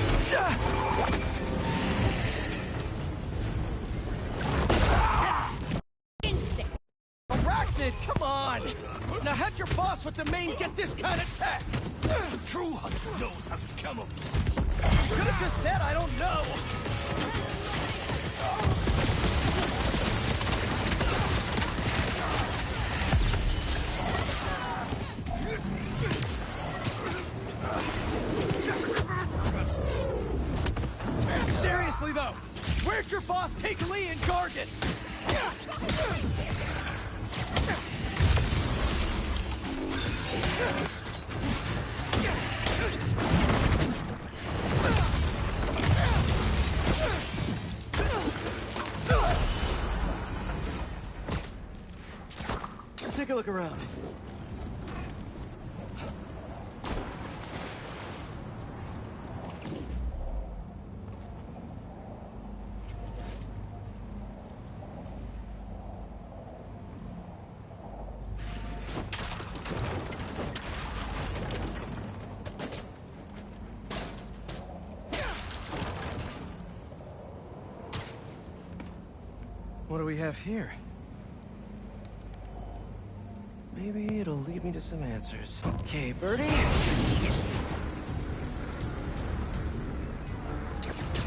Speaker 1: Arachnid, come on! Now have your boss with the main get this kind of tech! The true hunter knows how to kill him. Could have just said I don't know! Seriously though, where'd your boss take Lee and Gargan? Take a look around.
Speaker 13: What do we have here? Maybe it'll lead me to some answers. Okay, Birdie.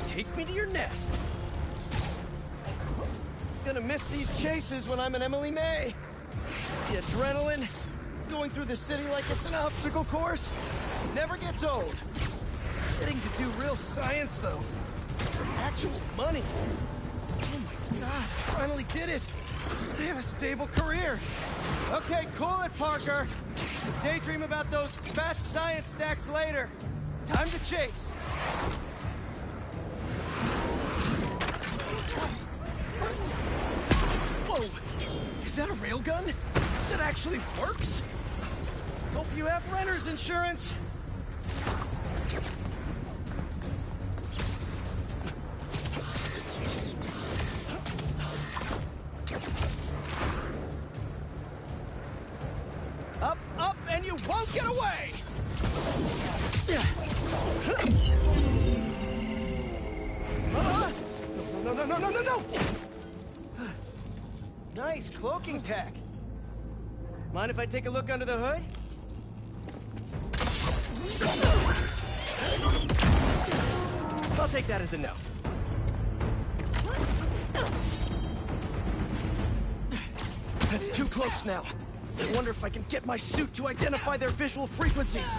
Speaker 13: Take me to your nest. Gonna miss these chases when I'm an Emily May. The adrenaline, going through the city like it's an obstacle course, never gets old. Getting to do real science, though. For actual money. Oh my god, finally did it. I have a stable career. Okay, cool it, Parker. Daydream about those fat science stacks later. Time to chase. Whoa! Is that a railgun? That actually works? Hope you have renter's insurance. Up, up, and you won't get away! No! Nice cloaking tech. Mind if I take a look under the hood? I'll take that as a no. That's too close now. I wonder if I can get my suit to identify their visual frequencies.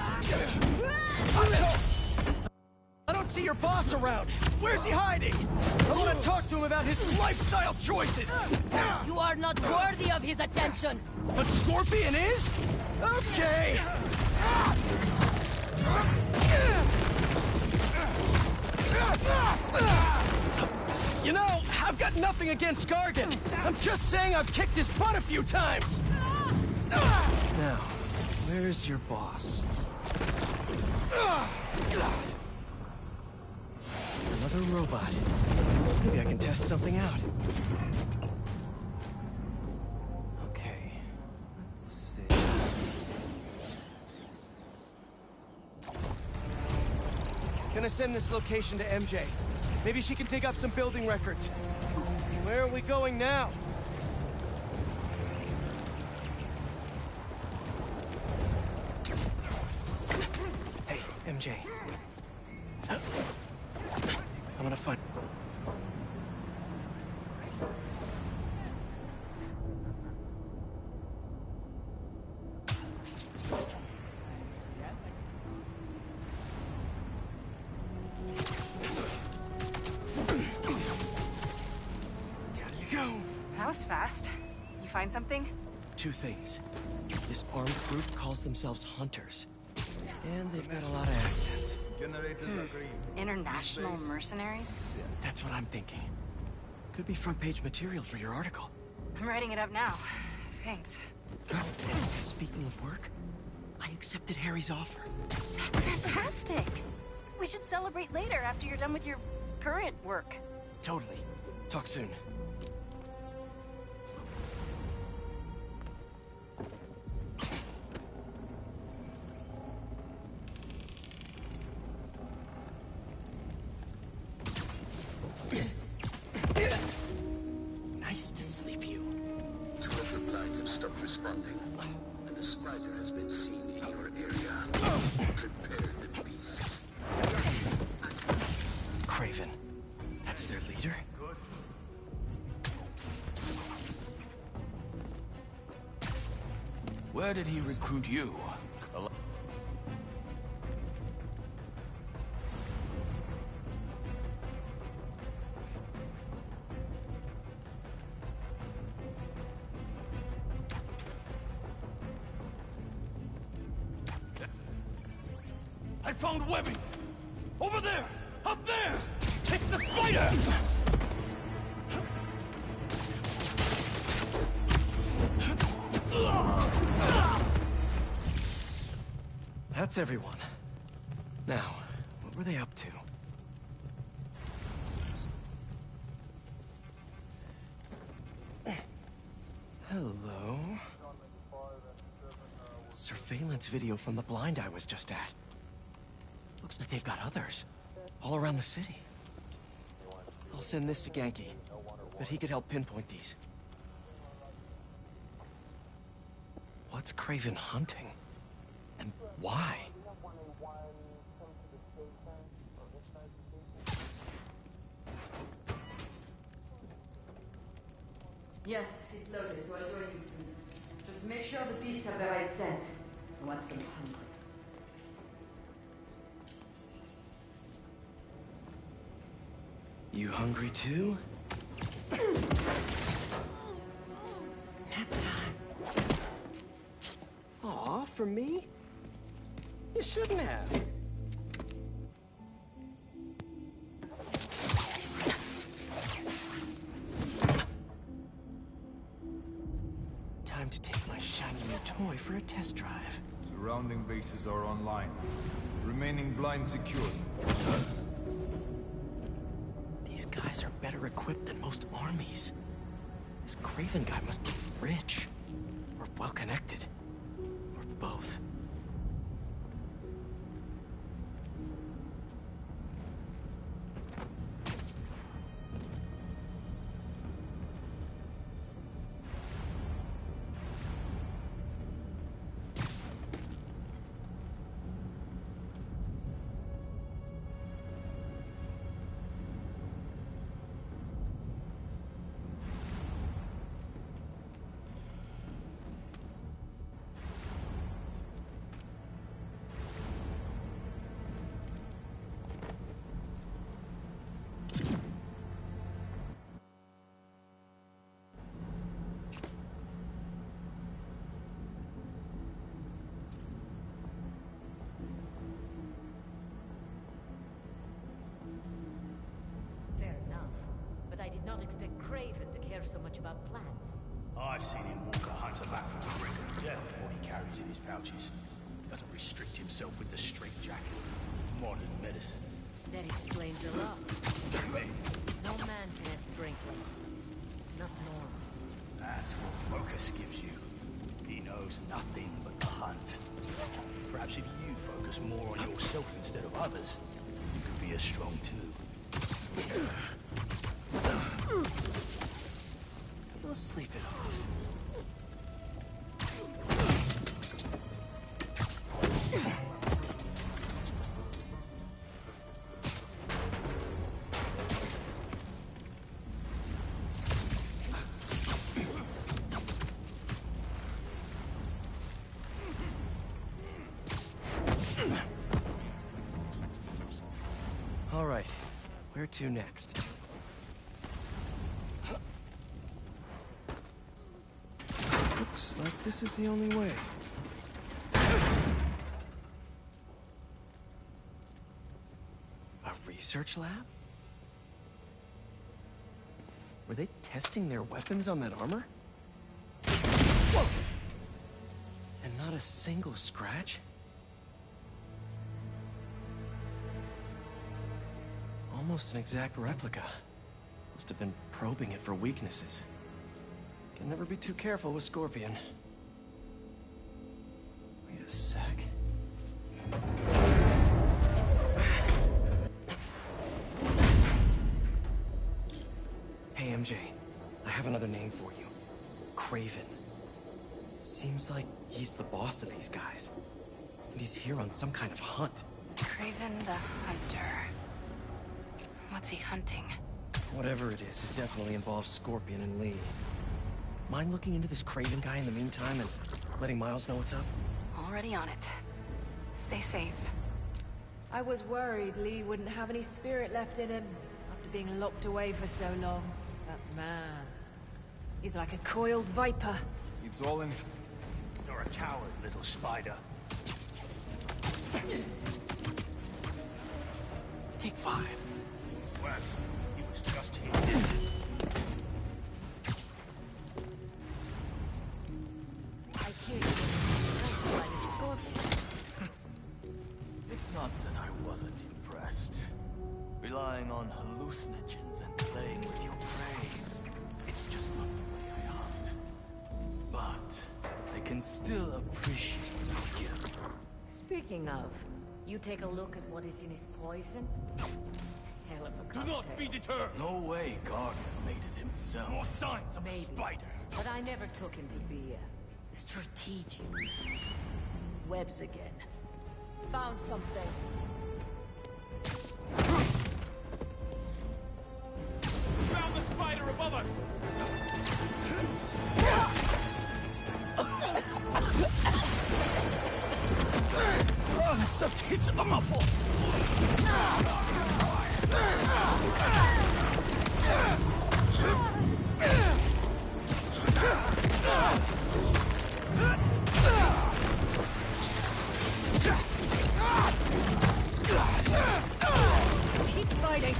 Speaker 13: I don't see your boss around. Where's he hiding? I want to talk to him about his lifestyle choices.
Speaker 2: You are not worthy of his attention.
Speaker 13: But Scorpion is? Okay. You know, I've got nothing against Gargan. I'm just saying I've kicked his butt a few times. Now, where's your boss? Another robot. Maybe I can test something out. Okay, let's see. Gonna send this location to MJ. Maybe she can dig up some building records. Where are we going now? Hey, MJ. I'm gonna find...
Speaker 7: Fast. You find something?
Speaker 13: Two things. This armed group calls themselves Hunters. And they've got a lot of accents.
Speaker 7: International mercenaries?
Speaker 13: That's what I'm thinking. Could be front page material for your article.
Speaker 7: I'm writing it up now. Thanks.
Speaker 13: Speaking of work, I accepted Harry's offer.
Speaker 7: That's fantastic! We should celebrate later after you're done with your current work.
Speaker 13: Totally. Talk soon. Nice to sleep you.
Speaker 8: Social lines have stopped responding, and the spider has been seen in your area. Prepare the beast.
Speaker 13: Craven. That's their leader?
Speaker 23: Where did he recruit you? I found webbing! Over there! Up there! Take the spider!
Speaker 13: That's everyone. Now, what were they up to? Hello? Surveillance video from the blind I was just at. Looks like they've got others. All around the city. I'll send this to Genki. but he could help pinpoint these. What's Craven hunting? And why?
Speaker 21: Yes, it's loaded. I'll join you soon. Just make sure the beasts have the right scent. I want them hungry.
Speaker 13: You hungry too? Nap time. Aw, for me? You shouldn't have. Time to take my shiny new toy for a test drive.
Speaker 12: Surrounding bases are online. Remaining blind secured.
Speaker 13: These guys are better equipped than most armies. This Craven guy must be rich. Or well-connected. Or both.
Speaker 14: Fair enough. But I did not expect Craven to care so much about plants.
Speaker 23: I've seen him walk a hunter back from the brink of death with what he carries in his pouches. He doesn't restrict himself with the straitjacket. Modern medicine.
Speaker 14: That explains a lot. No man can have strength like this. Not normal.
Speaker 23: That's what Focus gives you. He knows nothing but the hunt. Perhaps if you focus more on yourself instead of others, you could be as strong too.
Speaker 13: We'll sleep it off. All right, where to next? Looks like this is the only way. A research lab? Were they testing their weapons on that armor? Whoa! And not a single scratch? Almost an exact replica. Must have been probing it for weaknesses. Can never be too careful with Scorpion. Wait a sec. Hey, MJ. I have another name for you. Craven. Seems like he's the boss of these guys. And he's here on some kind of hunt.
Speaker 7: Craven the Hunter. What's he hunting?
Speaker 13: Whatever it is, it definitely involves Scorpion and Lee. Mind looking into this Craven guy in the meantime and letting Miles know what's up?
Speaker 7: Already on it. Stay safe.
Speaker 16: I was worried Lee wouldn't have any spirit left in him after being locked away for so long. But man, he's like a coiled viper.
Speaker 12: Keeps all in.
Speaker 23: You're a coward, little spider.
Speaker 13: Take 5.
Speaker 23: Well, he was just here.
Speaker 14: I hear you were impressed by the Scorpion.
Speaker 23: It's not that I wasn't impressed. Relying on hallucinogens and playing with your prey. It's just not the way I hunt. But I can still appreciate the skill.
Speaker 14: Speaking of, you take a look at what is in his poison? Hell of a cocktail.
Speaker 23: Do not be deterred! No way Guardian made it himself. More signs of a spider.
Speaker 14: But I never took him to be strategic. Webs again. Found something.
Speaker 23: Found the spider above us!
Speaker 1: Oh, that stuff tastes awful!
Speaker 16: Keep fighting.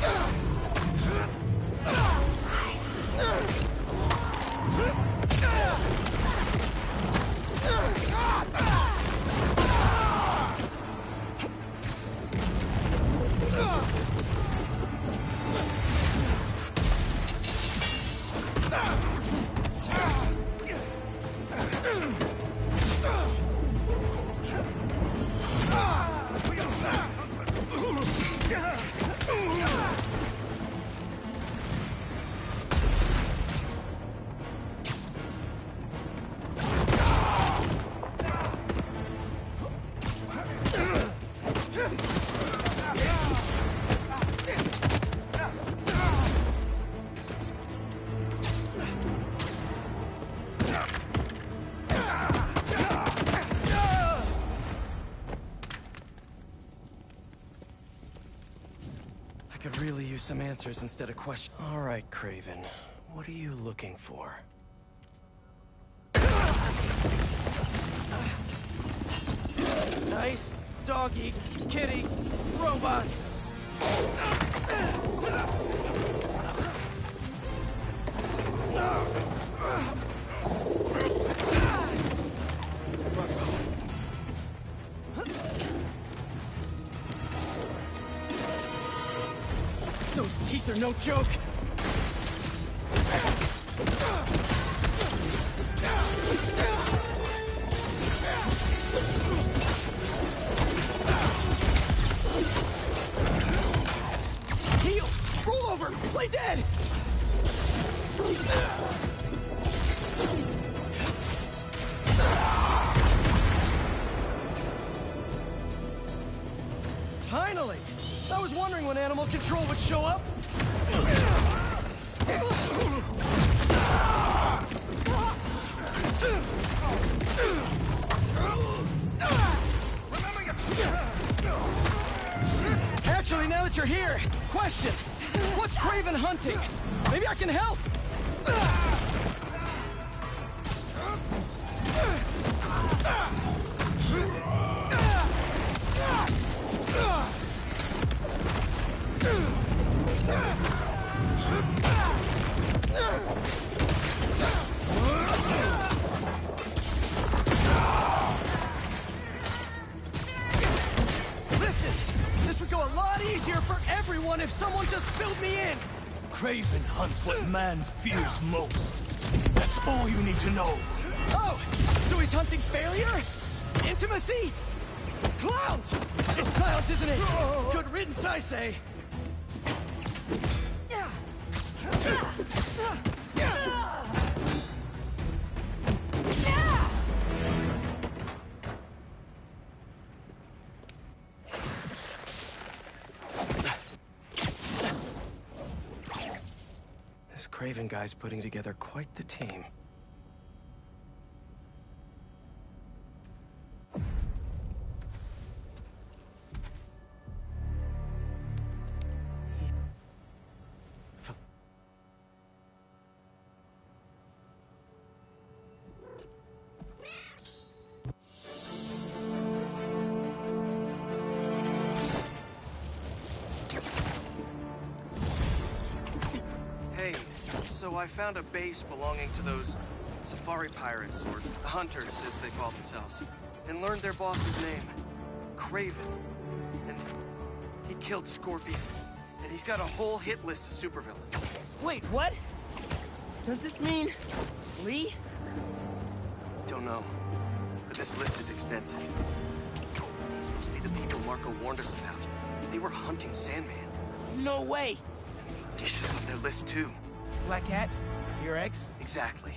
Speaker 13: Could really use some answers instead of questions. All right, Kraven. What are you looking for?
Speaker 1: Nice doggy, kitty, robot. Those teeth are no joke! Heal! Roll over! Play dead! Finally! I was wondering when animal control would show up. Actually, now that you're here, question. What's Kraven hunting? Maybe I can help. Listen, this would go a lot easier for everyone if someone just filled me in.
Speaker 23: Kraven hunts what man fears most. That's all you need to know.
Speaker 1: Oh, so he's hunting failure? Intimacy? Clowns! It's clowns, isn't it? Good riddance, I say.
Speaker 13: This Kraven guy's putting together quite the team. Hey, so I found a base belonging to those safari pirates, or hunters as they call themselves, and learned their boss's name, Kraven. And he killed Scorpion, and he's got a whole hit list of supervillains.
Speaker 1: Wait, what? Does this mean Lee?
Speaker 13: Don't know, but this list is extensive. These must be the people Marco warned us about. They were hunting Sandman.
Speaker 1: No way.
Speaker 13: Nisha's on their list too.
Speaker 1: Black Cat? Your ex?
Speaker 13: Exactly.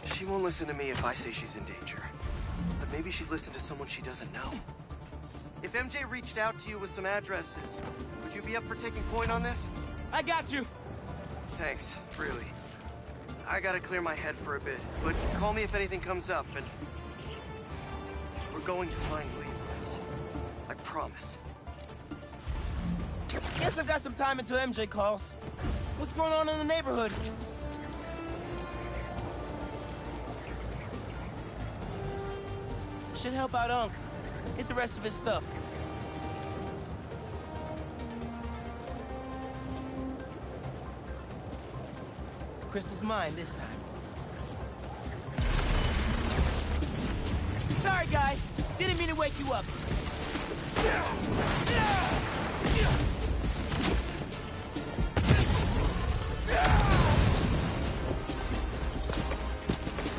Speaker 13: She won't listen to me if I say she's in danger. But maybe she'd listen to someone she doesn't know. If MJ reached out to you with some addresses, would you be up for taking point on this?
Speaker 1: I got you!
Speaker 13: Thanks, really. I gotta clear my head for a bit, but call me if anything comes up, and... we're going to find Lee, Miles. I promise.
Speaker 1: Guess I've got some time until MJ calls. What's going on in the neighborhood? Should help out Unc. Get the rest of his stuff. Crystal's mine this time. Sorry, guys. Didn't mean to wake you up.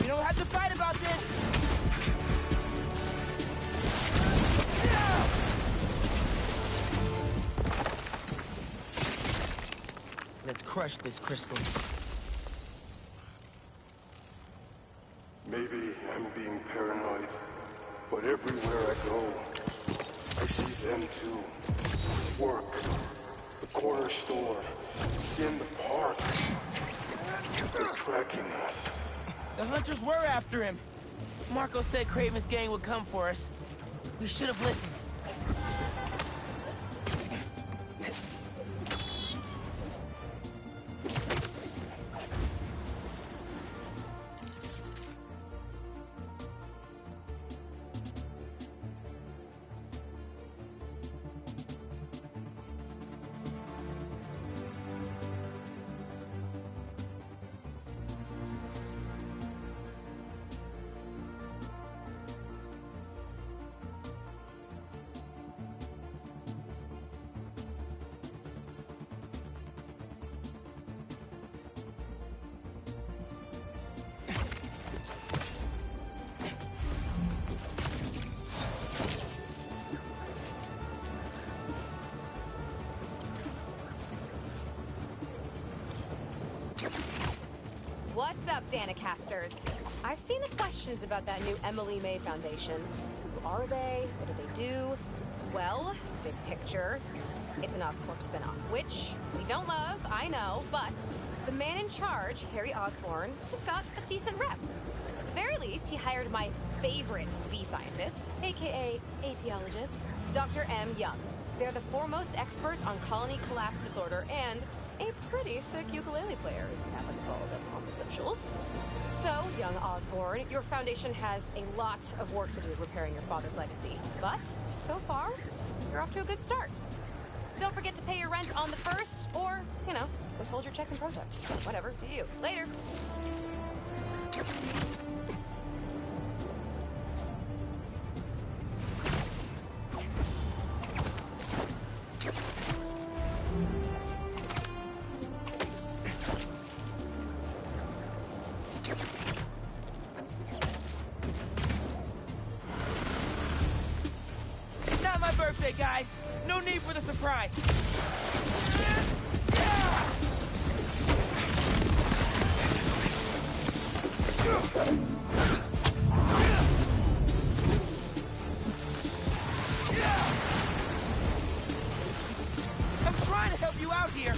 Speaker 1: We don't have to fight about this. Let's crush this crystal.
Speaker 15: Maybe I'm being paranoid, but everywhere I go, I see them too. Work, the corner store, in the park. They're tracking us.
Speaker 1: The hunters were after him. Marco said Kraven's gang would come for us. We should have listened.
Speaker 17: What's up, Danicasters? I've seen the questions about that new Emily May Foundation. Who are they? What do they do? Well, big picture, it's an Oscorp spinoff, which we don't love, I know, but the man in charge, Harry Osborn, has got a decent rep. At the very least, he hired my favorite bee scientist, aka apiologist, Dr. M. Young. They're the foremost expert on colony collapse disorder and a pretty sick ukulele player, if you happen to follow them on the socials. So, young Osborn, your foundation has a lot of work to do repairing your father's legacy. But, so far, you're off to a good start. Don't forget to pay your rent on the 1st, or, you know, withhold your checks and protests. Whatever, do you. Later.
Speaker 1: Not my birthday, guys. No need for the surprise. I'm trying to help you out here.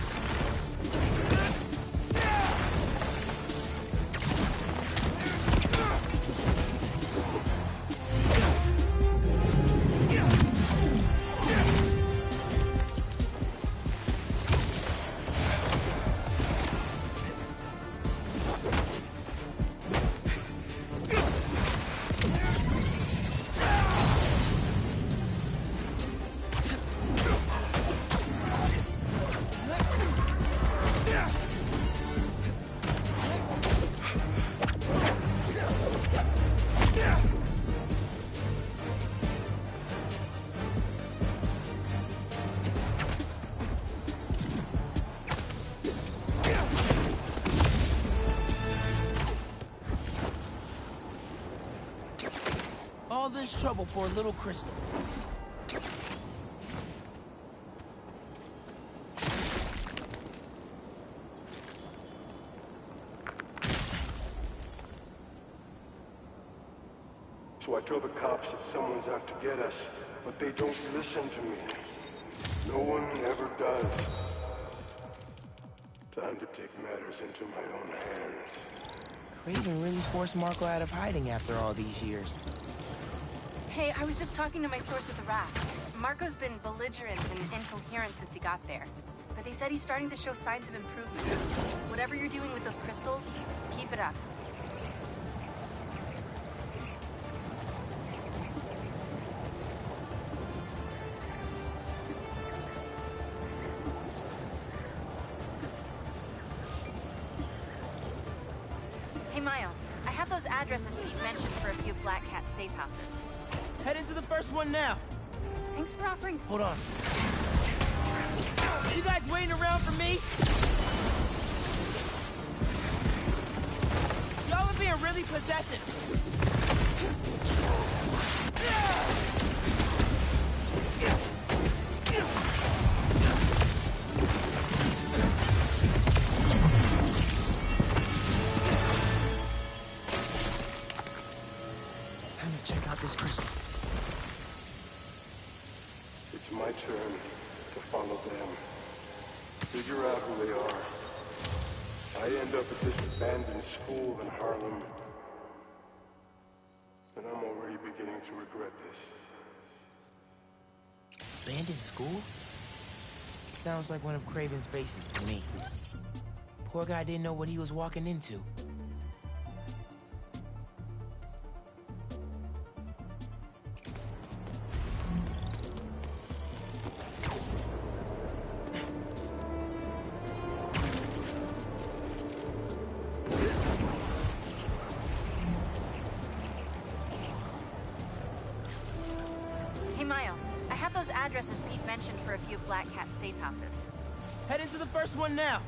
Speaker 1: All this trouble for a little crystal.
Speaker 15: So I tell the cops that someone's out to get us, but they don't listen to me. No one ever does. Time to take matters into my own hands.
Speaker 5: Kraven really forced Marco out of hiding after all these years.
Speaker 7: Hey, I was just talking to my source at the rack. Marco's been belligerent and incoherent since he got there. But they said he's starting to show signs of improvement. Whatever you're doing with those crystals, keep it up. Hey, Miles. I have those addresses Pete mentioned for a few Black Cat safe houses.
Speaker 1: Head into the first one now.
Speaker 7: Thanks for offering.
Speaker 1: Hold on. You guys waiting around for me? Y'all are being really possessive.
Speaker 5: Time to check out this crystal.
Speaker 15: It's my turn to follow them. Figure out who they are. I end up at this abandoned school in Harlem. And I'm already beginning to regret this.
Speaker 5: Abandoned school? Sounds like one of Kraven's bases to me. Poor guy didn't know what he was walking into.
Speaker 7: Addresses Pete mentioned for a few Black Cat safe houses.
Speaker 1: Head into the first one now.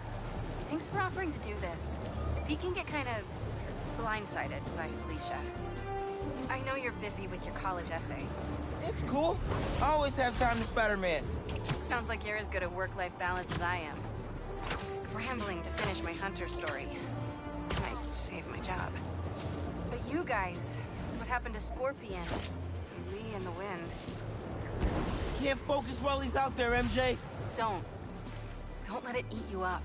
Speaker 7: Thanks for offering to do this. Pete can get kind of blindsided by Felicia. I know you're busy with your college essay.
Speaker 1: It's cool. I always have time to Spider-Man.
Speaker 7: Sounds like you're as good at work-life balance as I am. I'm scrambling to finish my Hunter story. Might save my job. But you guys, what happened to Scorpion? And Lee and the Wind?
Speaker 1: Can't focus while he's out there, MJ.
Speaker 7: Don't let it eat you up.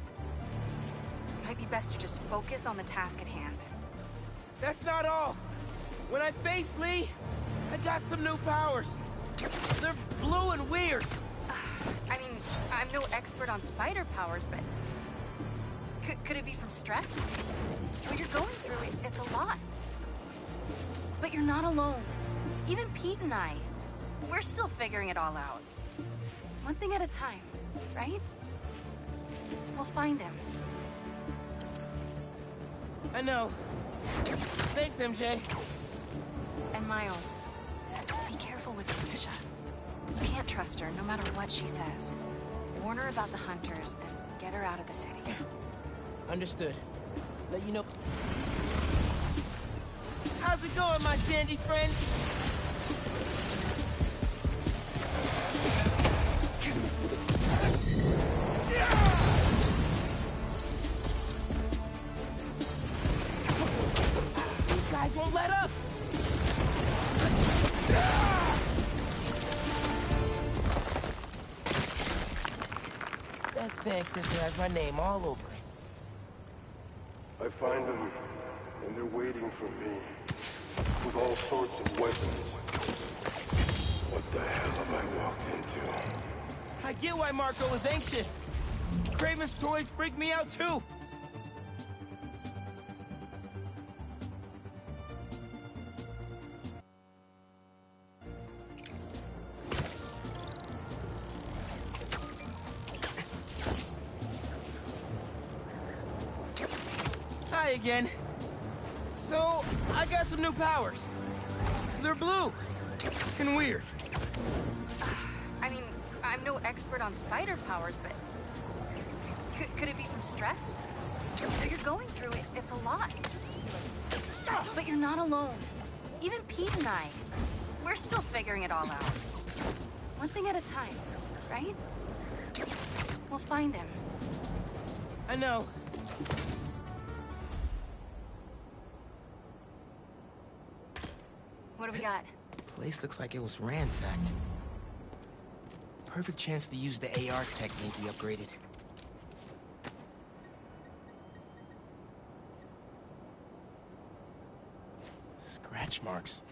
Speaker 7: It might be best to just focus on the task at hand.
Speaker 1: That's not all. When I face Lee, I got some new powers. They're blue and weird.
Speaker 7: I mean, I'm no expert on spider powers, but could it be from stress? What you're going through, it's a lot. But you're not alone. Even Pete and I, we're still figuring it all out. One thing at a time, right? We'll find him.
Speaker 1: I know. Thanks, MJ.
Speaker 7: And Miles, be careful with Felicia. You can't trust her, no matter what she says. Warn her about the Hunters and get her out of the city.
Speaker 1: Understood. Let you know. How's it going, my dandy friend? These guys won't let up! That sand crystal has my name all over it.
Speaker 15: I find them, and they're waiting for me, with all sorts of weapons. What the hell have I walked into?
Speaker 1: I get why Marco is anxious. Kraven's toys freak me out too. Hi again. So, I got some new powers. They're blue and weird.
Speaker 7: I mean, I'm no expert on spider powers, but could it be from stress? What you're going through, it's a lot. But you're not alone. Even Pete and I, we're still figuring it all out. One thing at a time, right? We'll find him.
Speaker 1: I know.
Speaker 7: do we got?
Speaker 1: Place looks like it was ransacked. Perfect chance to use the AR technique he upgraded. Scratch marks.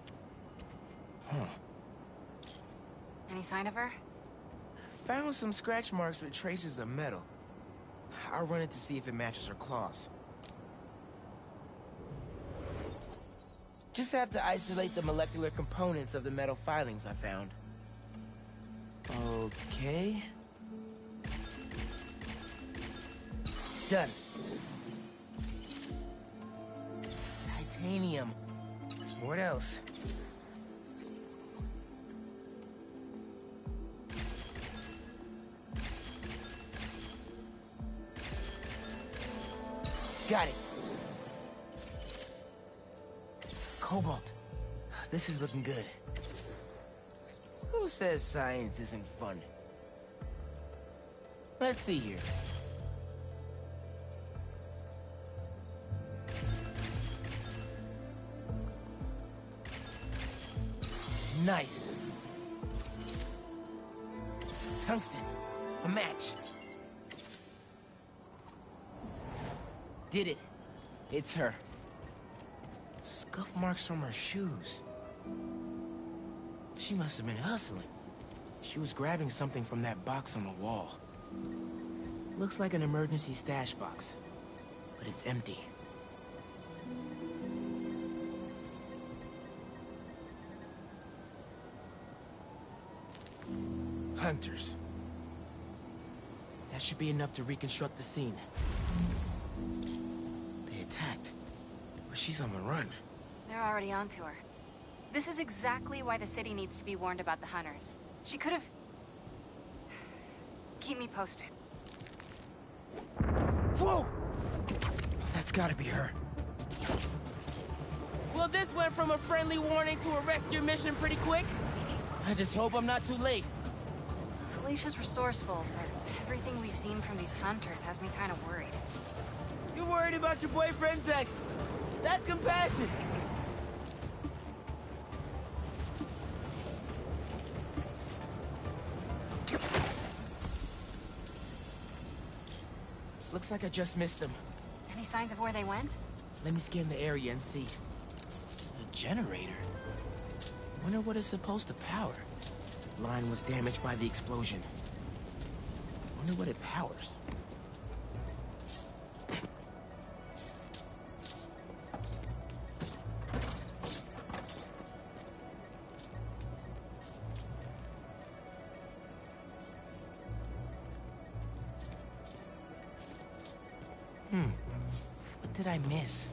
Speaker 1: Huh.
Speaker 7: Any sign of her?
Speaker 1: Found some scratch marks with traces of metal. I'll run it to see if it matches her claws. Just have to isolate the molecular components of the metal filings I found. Okay. Done. Titanium. What else? Got it. Cobalt. This is looking good. Who says science isn't fun? Let's see here. Nice. Tungsten. A match. Did it. It's her. Scuff marks from her shoes. She must have been hustling. She was grabbing something from that box on the wall. Looks like an emergency stash box, but it's empty. Hunters. That should be enough to reconstruct the scene. They attacked, but she's on the run.
Speaker 7: They're already onto her. This is exactly why the city needs to be warned about the hunters. She could have... Keep me posted.
Speaker 1: Whoa! That's gotta be her. Well, this went from a friendly warning to a rescue mission pretty quick. I just hope I'm not too late.
Speaker 7: Felicia's resourceful, but everything we've seen from these hunters has me kind of worried.
Speaker 1: You're worried about your boyfriend's ex. That's compassion. Looks like I just missed them.
Speaker 7: Any signs of where they went?
Speaker 1: Let me scan the area and see. A generator? Wonder what it's supposed to power. Line was damaged by the explosion. Wonder what it powers. What did I miss?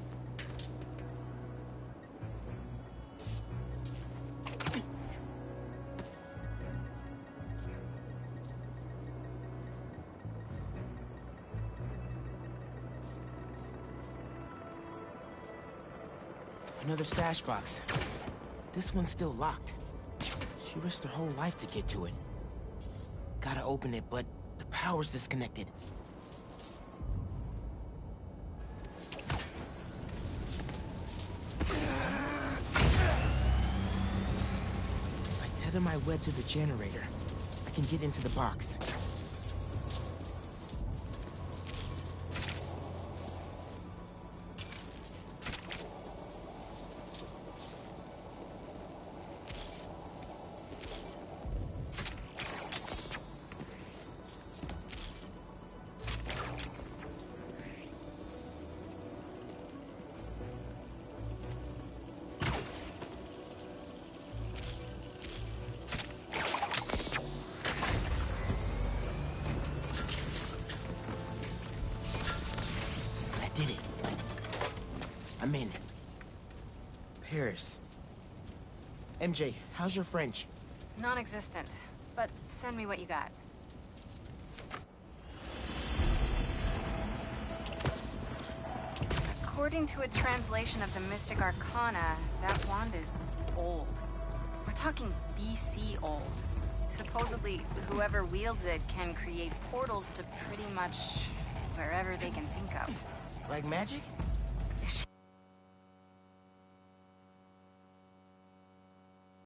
Speaker 1: Another stash box. This one's still locked. She risked her whole life to get to it. Gotta open it, but the power's disconnected. If I tether my web to the generator, I can get into the box. Did it. I'm in. Paris. MJ, how's your French?
Speaker 7: Non-existent, but send me what you got. According to a translation of the Mystic Arcana, that wand is old. We're talking BC old. Supposedly, whoever wields it can create portals to pretty much wherever they can think of.
Speaker 1: Like magic?